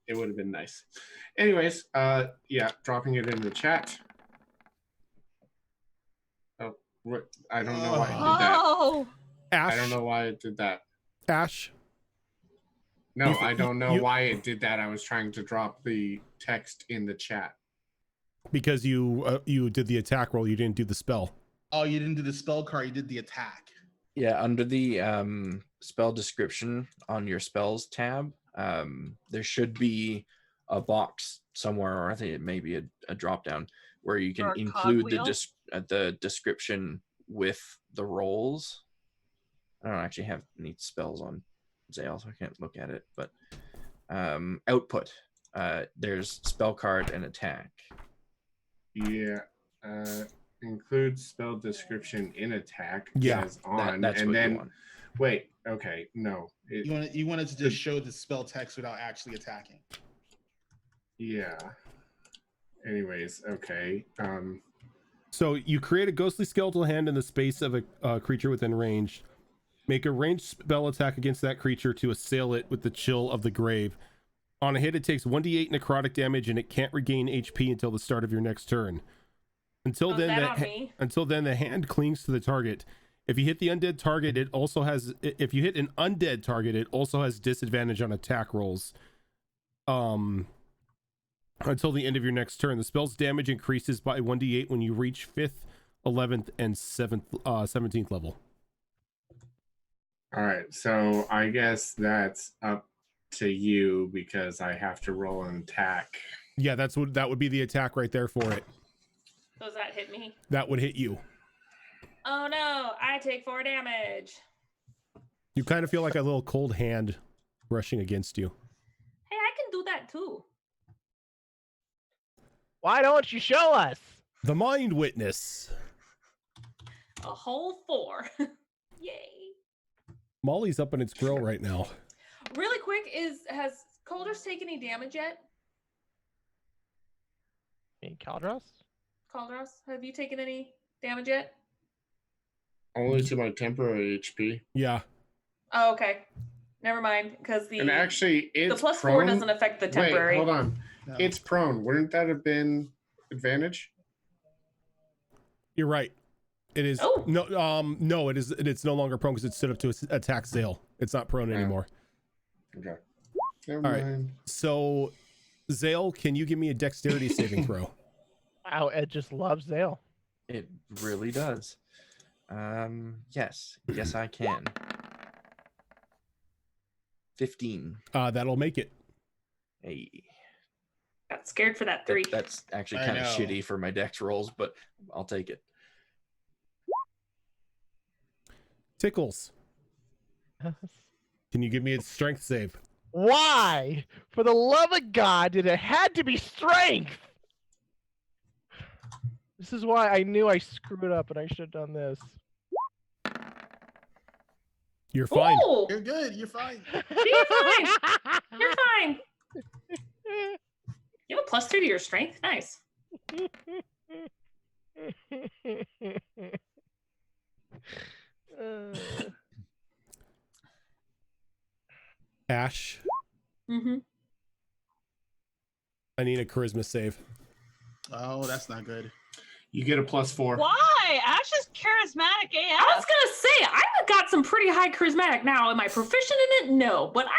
it would have been nice. Anyways, yeah, dropping it in the chat. Oh, What? I don't know why it did that. Oh, Ash. I don't know why it did that. Ash. No, You- I don't know you- why it did that. I was trying to drop the text in the chat. Because you did the attack roll, you didn't do the spell. Oh, you didn't do the spell card. You did the attack. Yeah, under the spell description on your spells tab, there should be a box somewhere, or I think it may be a drop down where you can Or a include cogwheel? the description with the rolls. I don't actually have any spells on Zale, so I can't look at it. But output, there's spell card and attack. Yeah. Include spell description in attack. Yeah, says on, That's and what then you want. wait. Okay, no. You wanted to just show the spell text without actually attacking. Yeah. Anyways, okay. So you create a ghostly skeletal hand in the space of a creature within range. Make a ranged spell attack against that creature to assail it with the chill of the grave. On a hit, it takes 1d8 necrotic damage and it can't regain HP until the start of your next turn. Until then, the hand clings to the target. If you hit the undead target, it also has. If you hit an undead target, it also has disadvantage on attack rolls. Until the end of your next turn, the spell's damage increases by 1d8 when you reach 5th, 11th, and 17th level. All right, so I guess that's up to you because I have to roll an attack. Yeah, that would be the attack right there for it. Does that hit me? That would hit you. Oh no, I take 4 damage. You kind of feel like a little cold hand brushing against you. Hey, I can do that too. Why don't you show us? The Mind Witness. A whole 4. Yay. Molly's up in its grill right now. Really quick, has Calder's taken any damage yet? Hey, Caldros? Calderos, have you taken any damage yet? Only to my temporary HP. Yeah. Oh, okay. Never mind, because And actually, the it's +4 prone. doesn't affect the temporary. Wait, hold on. No. It's prone. Wouldn't that have been advantage? You're right. It is Oh. no, it is. It's no longer prone because it stood up to attack Zale. It's not prone anymore. Okay. Never All right. mind. So, Zale, can you give me a dexterity saving throw? Wow, Ed just loves Zale. It really does. Yes, I can. 15. That'll make it. Hey, Got scared for that 3. that's actually I kind of know. shitty for my dex rolls, but I'll take it. Tickles. Can you give me a strength save? Why? For the love of God, did it had to be strength? This is why I knew I screwed up and I should have done this. You're fine. Ooh, You're good. You're fine. you're fine. You're fine. You have a +2 to your strength. Nice. Ash, Mm-hmm. I need a charisma save. Oh, that's not good. You get a +4. why? Ash is charismatic I was AF. gonna say I've got some pretty high charismatic now. Am I proficient in it? No, but I'm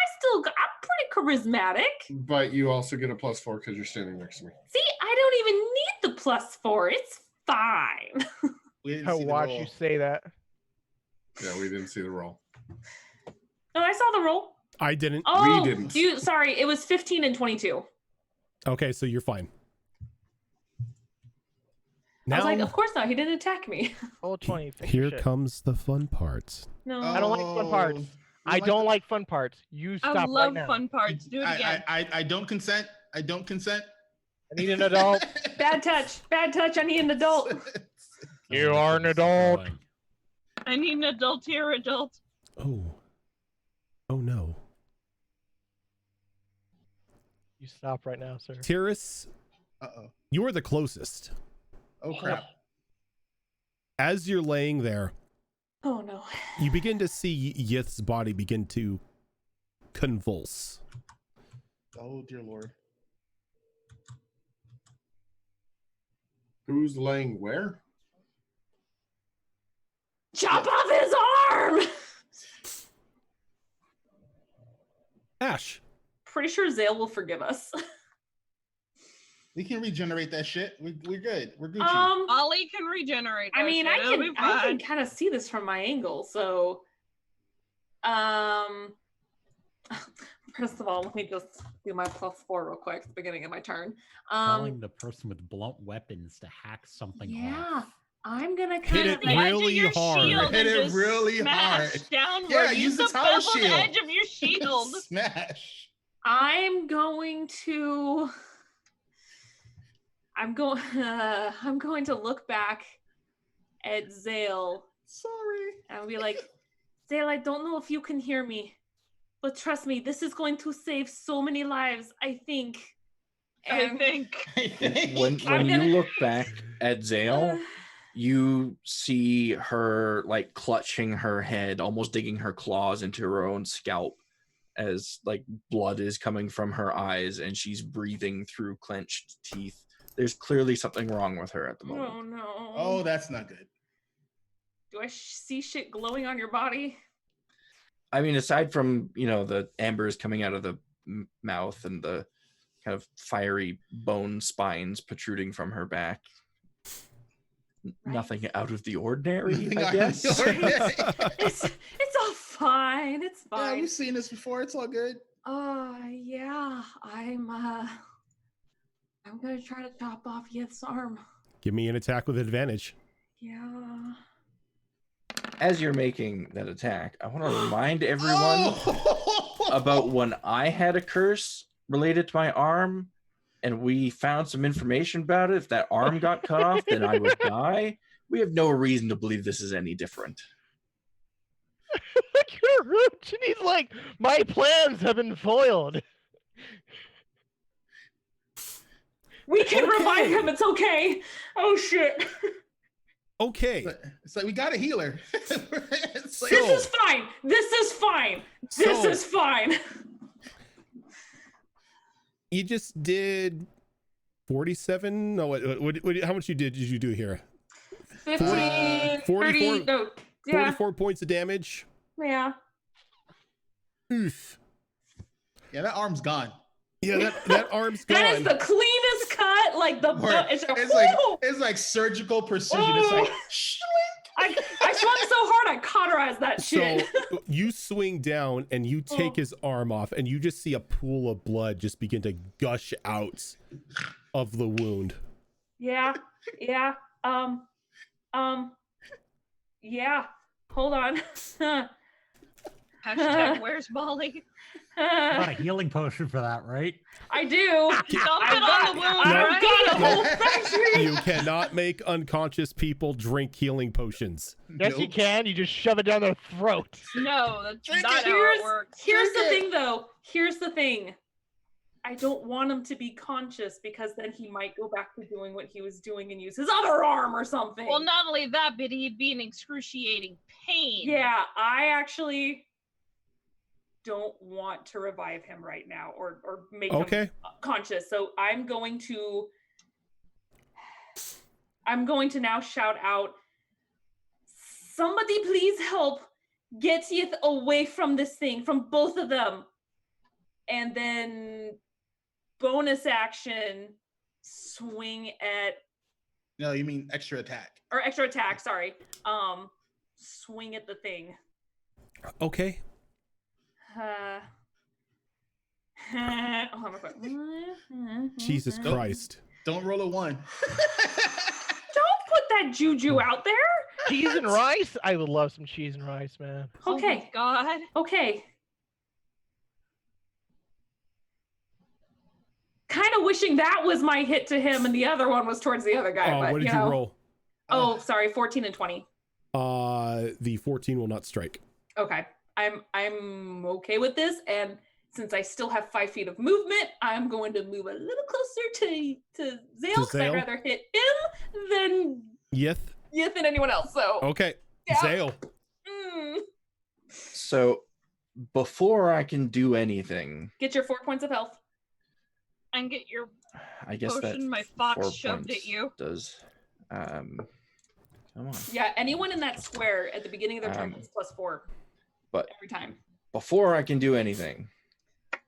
pretty charismatic. But you also get a +4 because you're standing next to me. See, I don't even need the +4. It's fine. We didn't I see the watch roll. you say that. Yeah, we didn't see the roll. No, I saw the roll. I didn't. Oh, didn't. Sorry, it was 15 and 22. Okay, so you're fine. I was Now, like, of course not. He didn't attack me. Roll 20. fix here your shit. comes the fun part. No. I don't like fun parts. You I like don't the- like fun parts. You stop I right love now. fun parts. Do it again. I don't consent. I don't consent. I need an adult. Bad touch. Bad touch. I need an adult. You are an adult. I need an adult here, adult. Oh. Oh no. You stop right now, sir. Tyrus, Uh-oh. you are the closest. Oh, crap. As you're laying there, Oh no. you begin to see Yith's body begin to convulse. Oh, dear Lord. Who's laying where? Chop off his arm! Ash. Pretty sure Zale will forgive us. We can regenerate that shit. We're good. We're Gucci. Ollie can regenerate. I mean, that shit. It'll be I can fine. kind of see this from my angle. So, first of all, let me just do my +4 real quick at the beginning of my turn. Telling the person with blunt weapons to hack something Yeah, off. I'm gonna Hit kind it of The edge of really your hard. shield Hit and it just really smash hard. downward. Yeah, use use the the tower beveled shield. edge of your shield. Smash. I'm going to look back at Zale Sorry. and be like, Zale, I don't know if you can hear me, but trust me, this is going to save so many lives, I think. I And think. When I'm you gonna- look back at Zale, you see her like clutching her head, almost digging her claws into her own scalp as like blood is coming from her eyes and she's breathing through clenched teeth. There's clearly something wrong with her at the moment. Oh no. Oh, that's not good. Do I see shit glowing on your body? I mean, aside from, the ambers coming out of the mouth and the kind of fiery bone spines protruding from her back, nothing out of the ordinary, Nothing I out of guess. the ordinary. It's all fine. It's Yeah, fine. we've seen this before. It's all good. Yeah. I'm gonna try to chop off Yith's arm. Give me an attack with advantage. Yeah. As you're making that attack, I want to remind everyone Oh! about when I had a curse related to my arm and we found some information about it. If that arm got cut off, then I would die. We have no reason to believe this is any different. You're rude. And he's like, my plans have been foiled. We can revive him. It's okay. Oh shit. Okay. It's like we got a healer. It's like, So- This is fine. This is fine. This So- is fine. You just did 47. No, how much did you do here? 15, 44 30, no, yeah, 44 points of damage. yeah. Oof. yeah, that arm's gone. Yeah, that arm's gone. That is the cleanest cut. Like the Or it's, it's like surgical precision. It's like I swung so hard I cauterized that So shit. you swing down and you take his arm off and you just see a pool of blood just begin to gush out of the wound. Yeah. Hold on. Hashtag where's Molly? Got a healing potion for that, right? I do. Dump it on the wound, I've right? got a whole factory. You cannot make unconscious people drink healing potions. Yes, you Nope. can. You just shove it down their throat. No, that's Drink not it. how it works. Here's the Drink it. thing, though. Here's the thing. I don't want him to be conscious because then he might go back to doing what he was doing and use his other arm or something. Well, not only that, but he'd be in excruciating pain. Yeah, I actually don't want to revive him right now or make him Okay. conscious. So I'm going to now shout out, somebody please help get Yith away from this thing, from both of them. And then bonus action, swing at, no, you mean extra attack. or extra attack, sorry. Swing at the thing. Okay. Hold on. Jesus Nope. Christ. Don't roll a 1. Don't put that juju out there. Cheese and rice? I would love some cheese and rice, man. Oh my Okay. God. Okay. Kind of wishing that was my hit to him and the other one was towards the other guy. But, What did you know. roll? Oh, sorry, 14 and 20. The 14 will not strike. Okay. I'm okay with this, and since I still have 5 feet of movement, I'm going to move a little closer to Zale, because I'd Zale? rather hit him than Yith. Yith and anyone else. So Okay. Yeah. Zale. So before I can do anything, Get your 4 points of health. And get your I guess potion that my fox 4 shoved points at you. does. Come on. Yeah, anyone in that square at the beginning of their turn Um, gets +4 But every time. before I can do anything,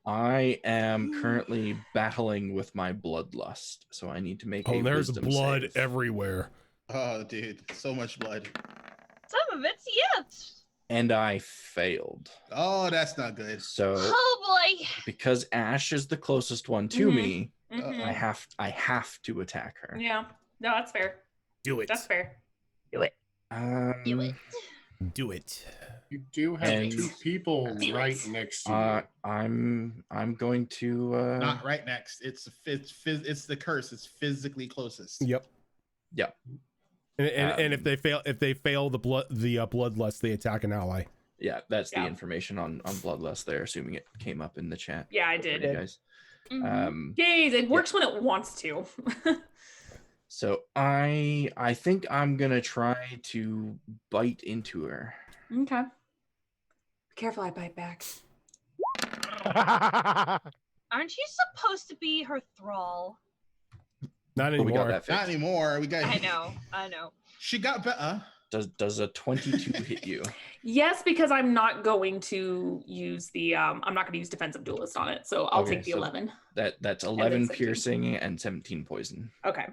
I am currently battling with my bloodlust, so I need to make Oh, a there's wisdom blood save. everywhere. Oh, dude, so much blood. Some of it's Yith. And I failed. Oh, that's not good. So Oh boy. because Ash is the closest one to Mhm. me, Mhm. I have to attack her. Yeah, no, that's fair. Do it. That's fair. Do it. Do it. You do have And- 2 people Do right it. next to you. I'm going to Not right next. It's the curse. It's physically closest. Yep. Yep. And if they fail the bloodlust, they attack an ally. Yeah, that's the Yeah. information on Bloodlust there, assuming it came up in the chat. Yeah, I for did. you guys. Mhm. Yay, it works when it wants to. So I think I'm gonna try to bite into her. Okay. Be careful, I bite back. Aren't you supposed to be her thrall? Not Oh, we got anymore. that Not fixed. anymore. We got. I know. She got better. Does a 22 hit you? Yes, because I'm not going to use the I'm not going to use defensive duelist on it, so I'll Okay, take the so- 11. That's then 11 17. piercing and 17 poison. Okay.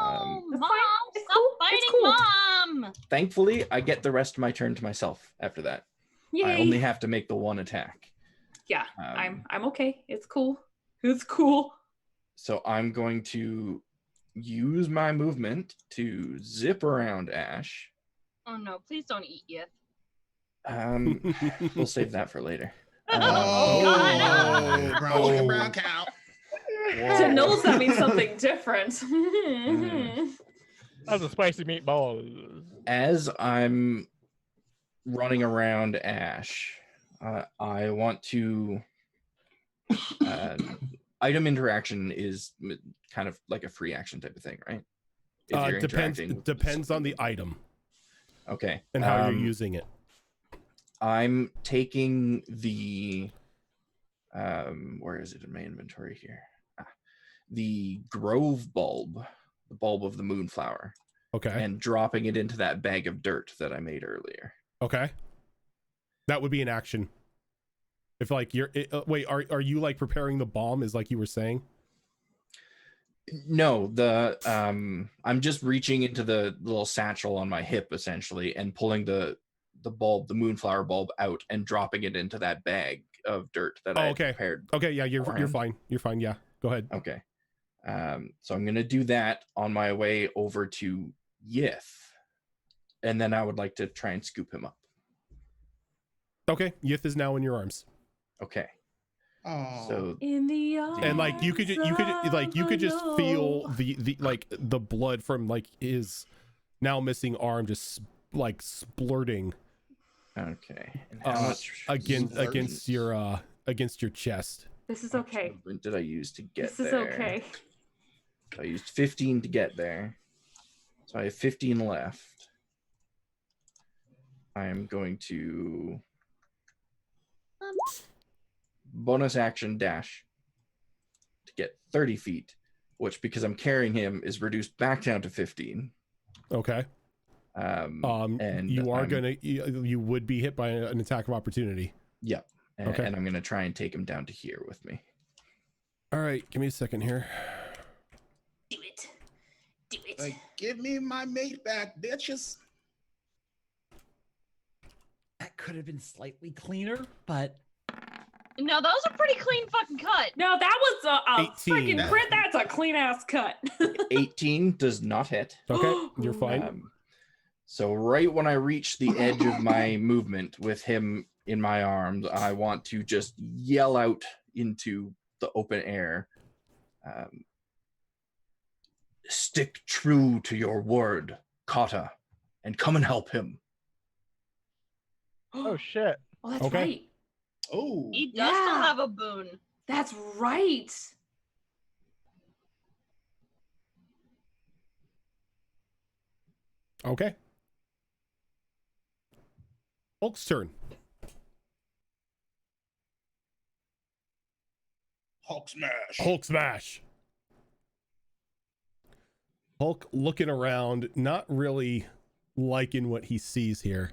Oh, That's mom! fine. It's Stop cool. fighting, It's cool. mom! Thankfully, I get the rest of my turn to myself after that. Yay. I only have to make the one attack. Yeah, Um, I'm okay. It's cool. It's cool. So I'm going to use my movement to zip around Ash. Oh no! Please don't eat Yith. We'll save that for later. Oh, God. brown looking brown cow. To Knowles, that means something different. That's a spicy meatball. As I'm running around Ash, I want to. Item interaction is kind of like a free action type of thing, right? If you're interacting with Depends on the something. item Okay. and how you're using it. I'm taking the where is it in my inventory here? The grove bulb, the bulb of the moonflower, Okay. and dropping it into that bag of dirt that I made earlier. Okay. That would be an action. If like you're wait, are you like preparing the bomb? Is like you were saying? No, I'm just reaching into the little satchel on my hip essentially and pulling the bulb, the moonflower bulb out and dropping it into that bag of dirt that I had okay. prepared. Okay, yeah, you're beforehand. fine. You're fine. Yeah, go ahead. Okay. So I'm gonna do that on my way over to Yith, and then I would like to try and scoop him up. Okay, Yith is now in your arms, Okay. Oh. So In the and like you could just feel the like the blood from like his now missing arm just like splurting okay. And how much against your chest. This is how much okay. movement did I use to get This is there? okay. I used 15 to get there, so I have 15 left. I am going to bonus action dash to get 30 feet, which because I'm carrying him is reduced back down to 15. Okay. And you are you would be hit by an attack of opportunity. Yep. And, Okay. and I'm gonna try and take him down to here with me. All right, give me a second here. Do it. Do it. Like, give me my mate back, bitches. That could have been slightly cleaner, but No, that was a pretty clean fucking cut. No, that was a 18. freaking crit. That's a clean ass cut. 18 does not hit. Okay, you're fine. So right when I reach the edge of my movement with him in my arms, I want to just yell out into the open air. Stick true to your word, Kata, and come and help him. Oh shit. Oh, that's Okay. right. Oh. He does still Yeah. have a boon. That's right. Okay. Hulk's turn. Hulk smash. Hulk smash. Hulk looking around, not really liking what he sees here.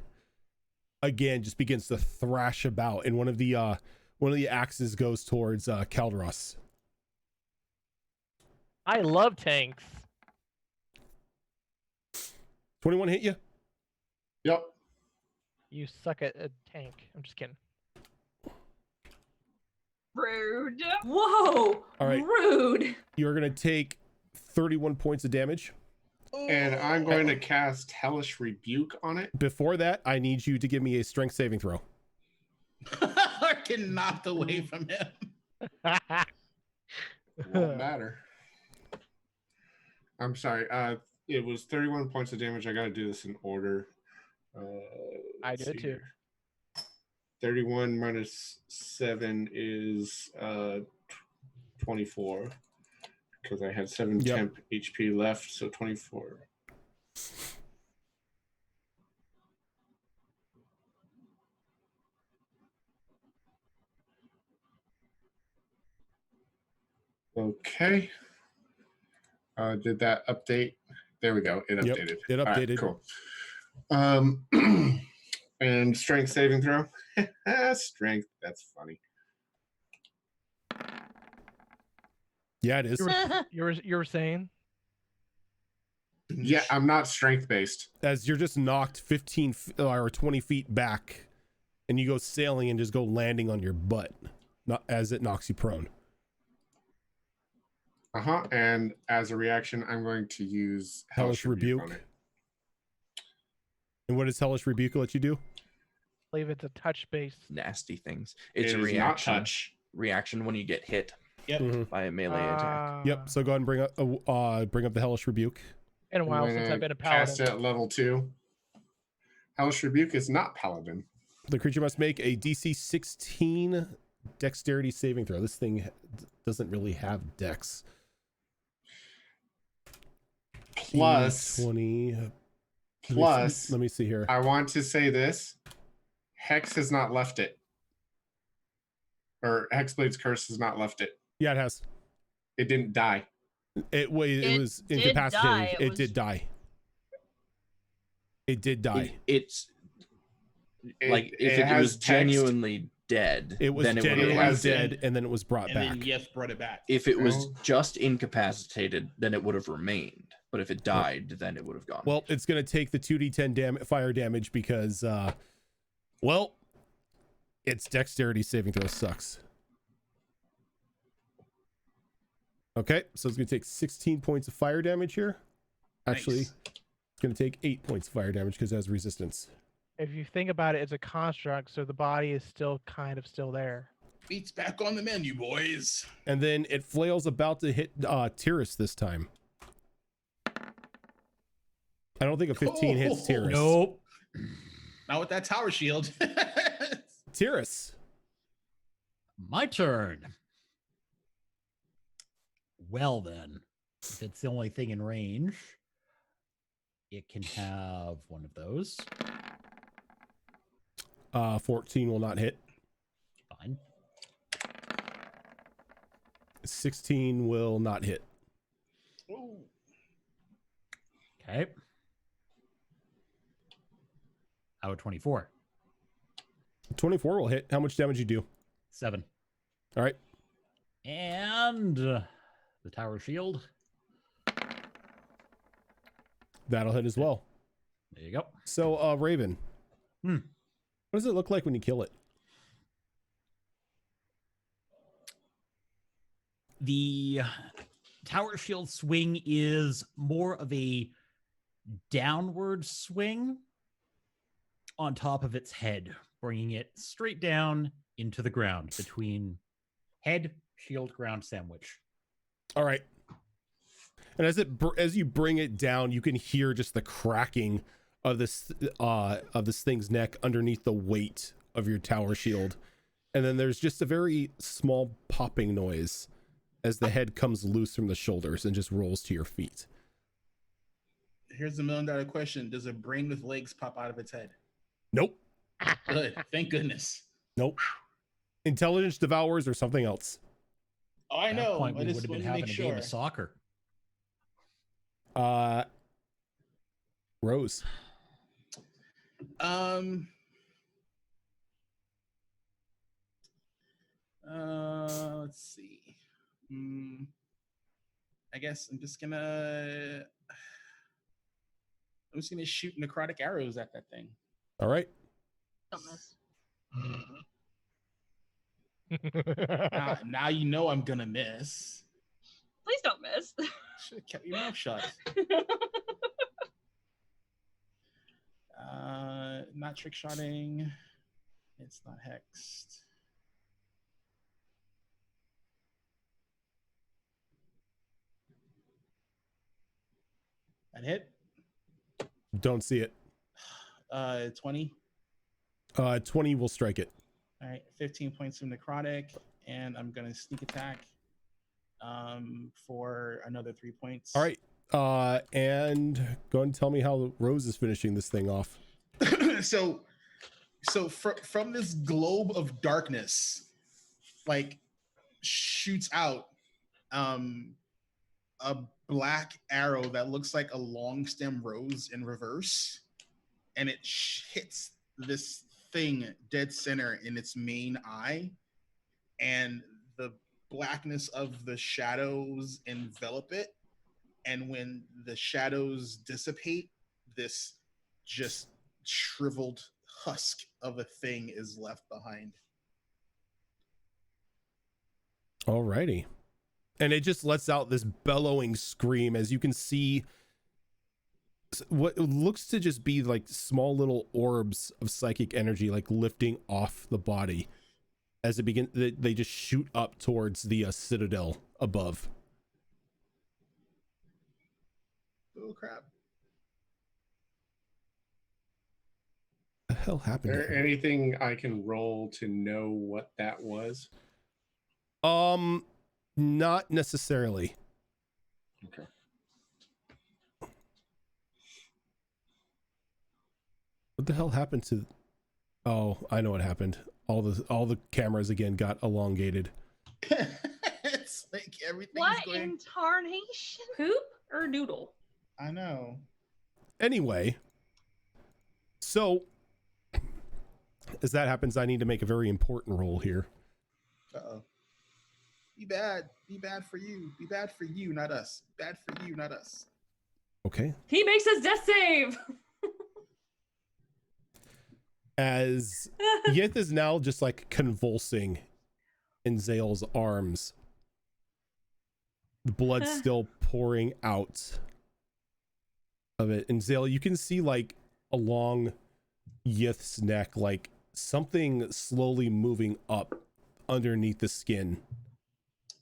Again, just begins to thrash about, and one of the axes goes towards Calderos. I love tanks. 21 hit you? Yep. You suck at a tank. I'm just kidding. Rude. Whoa! All right. Rude. You're gonna take 31 points of damage. And I'm going to cast Hellish Rebuke on it. Before that, I need you to give me a strength saving throw. Getting knocked away from him. Won't matter. I'm sorry. It was 31 points of damage. I got to do this in order. I let's did see too. here. 31 minus 7 is 24. Because I had 7 Yep. temp HP left, so 24. Okay. Did that update? There we go. It Yep, updated. it All right, updated. cool. And strength saving throw. Strength. That's funny. Yeah, it is. You were saying? Yeah, I'm not strength based. As you're just knocked 15 or 20 feet back, and you go sailing and just go landing on your butt, not as it knocks you prone. And as a reaction, I'm going to use Hellish Rebuke. on it. And what does Hellish Rebuke let you do? I believe it's a touch based. Nasty things. It's It a is not reaction. touch. Reaction when you get hit Yep. Mhm. by a melee attack. Yep. So go ahead and bring up the Hellish Rebuke. Been a I'm while gonna since I've been a cast paladin. it at level 2. Hellish Rebuke is not paladin. The creature must make a DC 16 dexterity saving throw. This thing doesn't really have dex. Plus, 20. plus, Let me see here. I want to say this. Hex has not left it. Or Hexblade's Curse has not left it. Yeah, it has. It didn't die. It was did incapacitated. die. It did die. It did die. It's It- like if it has was text. genuinely dead, It was then it would genuinely have has dead, and then it was brought And back. then yes, brought it back. If it was Oh. just incapacitated, then it would have remained. But if it died, then it would have gone. Well, it's going to take the 2d10 fire damage because, its dexterity saving throw sucks. Okay, so it's going to take 16 points of fire damage here. Actually, Nice. it's going to take 8 points of fire damage because it has resistance. If you think about it, it's a construct, so the body is still kind of still there. Beats back on the menu, boys. And then it flails about to hit TUES this time. I don't think a 15 hits Oh, TUES. Nope. Not with that tower shield. TUES. My turn. Well then, if it's the only thing in range, it can have one of those. 14 will not hit. Fine. 16 will not hit. Ooh. Okay. How about 24? 24 will hit. How much damage you do? 7. All right. And the tower shield. That'll hit as well. There you go. So, Raven. Hmm. What does it look like when you kill it? The tower shield swing is more of a downward swing on top of its head, bringing it straight down into the ground between head, shield, ground sandwich. All right. And as you bring it down, you can hear just the cracking of this thing's neck underneath the weight of your tower shield. And then there's just a very small popping noise as the head comes loose from the shoulders and just rolls to your feet. Here's the $1 million question. Does a brain with legs pop out of its head? Nope. Good. Thank goodness. Nope. Intelligence devours or something else. Oh, I At know. that point, I we just would have been wanted to having make a game sure. of soccer. Rose. Let's see. I guess I'm just gonna shoot necrotic arrows at that thing. All right. Don't miss. Now you know I'm gonna miss. Please don't miss. Should have kept your mouth shut. Not trick shotting. It's not hexed. That hit. Don't see it. 20. 20 will strike it. All right, 15 points of necrotic, and I'm gonna sneak attack for another 3 points. All right. And go ahead and tell me how Rose is finishing this thing off. so from this globe of darkness, like, shoots out a black arrow that looks like a long stem rose in reverse, and it hits this thing dead center in its main eye, and the blackness of the shadows envelop it, and when the shadows dissipate, this just shriveled husk of a thing is left behind. Alrighty. And it just lets out this bellowing scream as you can see what looks to just be like small little orbs of psychic energy like lifting off the body as they just shoot up towards the citadel above. Oh crap. What the hell happened? Is there anything I can roll to know what that was? Not necessarily. Okay. What the hell happened to? Oh, I know what happened. All the cameras again got elongated. It's like everything's What going. in tarnation? Poop or doodle? I know. Anyway, so as that happens, I need to make a very important roll here. Uh-oh. Be bad. Be bad for you. Be bad for you, not us. Bad for you, not us. Okay. He makes his death save. As Yith is now just like convulsing in Zale's arms. The blood's still pouring out of it. And Zale, you can see like along Yith's neck, like something slowly moving up underneath the skin.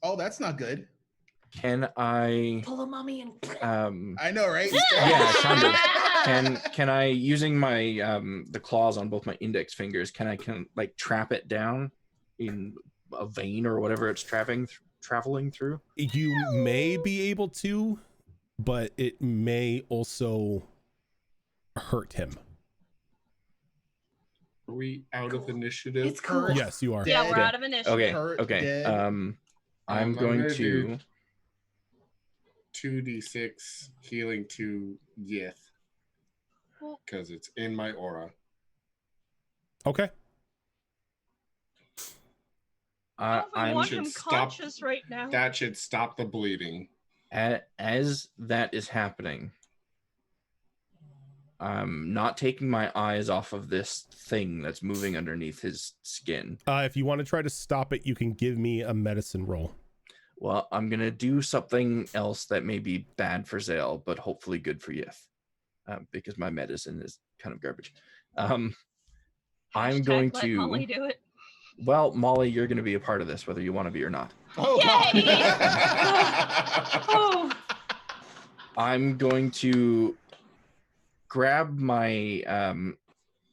Oh, that's not good. Can I Pull a mummy and. I know, right? yeah, kind of. Can I, using my the claws on both my index fingers, can I like trap it down in a vein or whatever it's traveling through? You may be able to, but it may also hurt him. Are we out of initiative? It's cool. Yes, you are. Yeah, we're Okay. out of initiative. Okay. Hurt, Okay. dead. I'm going gonna to. do 2d6 healing to Yith because it's in my aura. Okay. I don't I'm want should him stop- conscious right now. That should stop the bleeding. as that is happening. I'm not taking my eyes off of this thing that's moving underneath his skin. If you want to try to stop it, you can give me a medicine roll. Well, I'm gonna do something else that may be bad for Zale, but hopefully good for Yith, because my medicine is kind of garbage. I'm Hashtag going let to. Molly do it. Well, Molly, you're going to be a part of this, whether you want to be or not. Oh, Yay! God. Oh, I'm going to grab my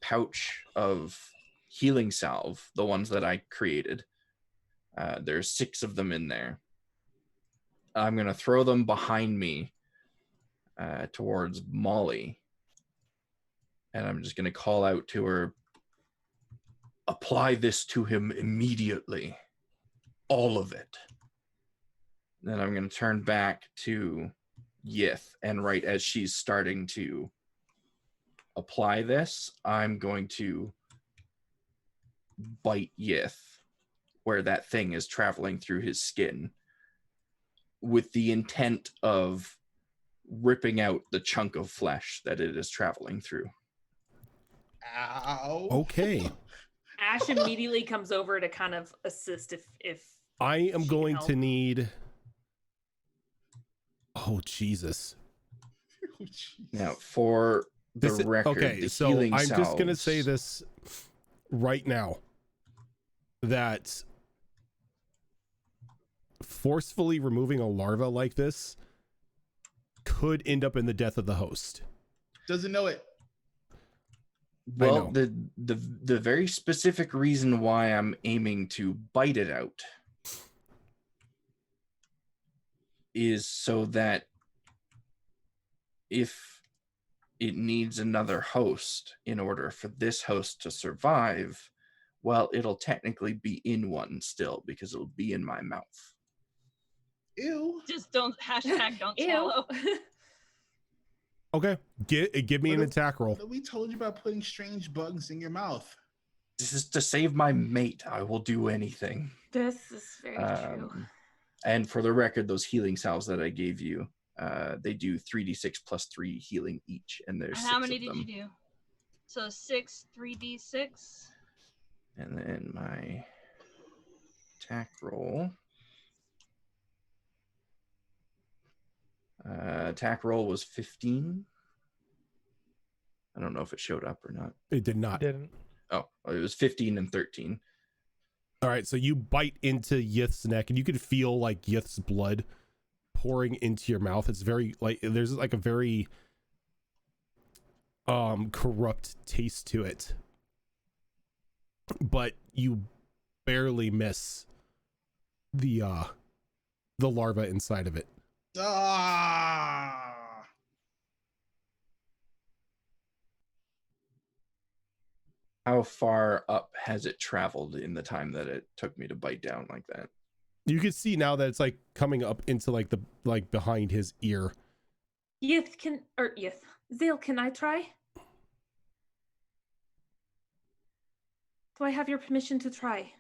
pouch of healing salve, the ones that I created. There's 6 of them in there. I'm going to throw them behind me towards Molly. And I'm just going to call out to her, apply this to him immediately. All of it. Then I'm going to turn back to Yith, and right as she's starting to apply this, I'm going to bite Yith where that thing is traveling through his skin, with the intent of ripping out the chunk of flesh that it is traveling through. Ow. Okay. Ash immediately comes over to kind of assist if I am She can going to help. need. Oh, Jesus. Oh, jeez. Now, for the This, record, okay, the so healing I'm just going to salves- say this right now, that forcefully removing a larva like this could end up in the death of the host. Doesn't know it. Well, know. the very specific reason why I'm aiming to bite it out is so that if it needs another host in order for this host to survive, well, it'll technically be in one still because it'll be in my mouth. Ew. Just don't hashtag don't Ew. swallow. Okay, give me an What if- attack roll. We told you about putting strange bugs in your mouth. This is to save my mate. I will do anything. This is very true. And for the record, those healing salves that I gave you, they do 3d6 plus 3 healing each, and there's How 6 many of did them. you do? So 6, 3d6. And then my attack roll. Attack roll was 15. I don't know if it showed up or not. It did not. Didn't. Oh, it was 15 and 13. All right, so you bite into Yith's neck, and you can feel like Yith's blood pouring into your mouth. It's very like there's like a very corrupt taste to it, but you barely miss the larva inside of it. Ah. How far up has it traveled in the time that it took me to bite down like that? You can see now that it's like coming up into like the behind his ear. Yith, Zale, can I try? Do I have your permission to try?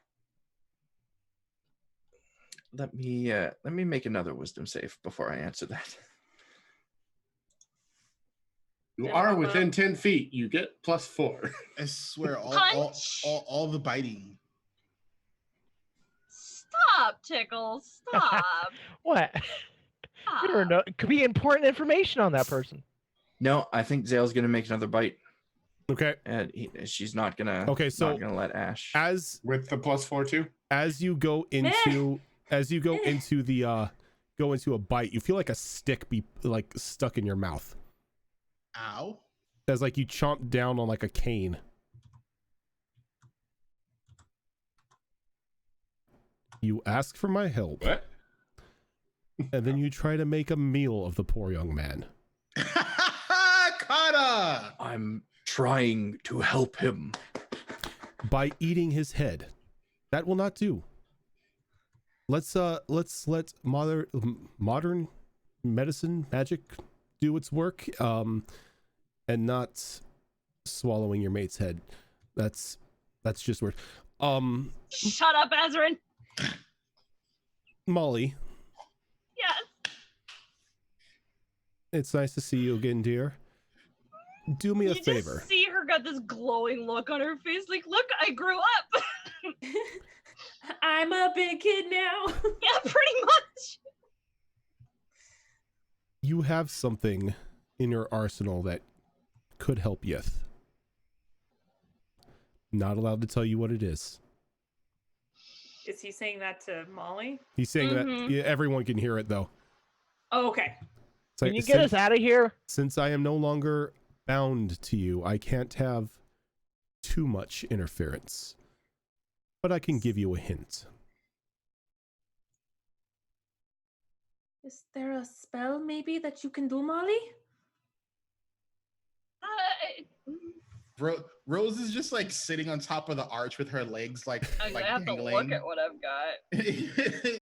Let me make another wisdom save before I answer that. You are within 10 feet. You get +4. I swear, Punch. all the biting. Stop, Tickle. Stop. What? You don't know. It could be important information on that person. No, I think Zale's gonna make another bite, Okay. and she's not gonna. Okay, so not gonna let Ash. as With the +4 too? as you go into go into a bite, you feel like a stick be like stuck in your mouth. Ow. As like you chomp down on like a cane. You ask for my help, What? and then you try to make a meal of the poor young man. Kata. I'm trying to help him. By eating his head. That will not do. Let's let modern medicine magic do its work, and not swallowing your mate's head. That's just weird. Shut up, Azrin. Molly, Yes. it's nice to see you again, dear. Do me a You favor. just see her got this glowing look on her face. Like, look, I grew up. I'm a big kid now. Yeah, pretty much. You have something in your arsenal that could help Yith. Not allowed to tell you what it is. Is he saying that to Molly? He's saying that Mhm. yeah, everyone can hear it though. Oh, okay. So Can you get us out of here? Since I am no longer bound to you, I can't have too much interference. But I can give you a hint. Is there a spell maybe that you can do, Molly? Rose is just like sitting on top of the arch with her legs like I have to look dangling. at what I've got.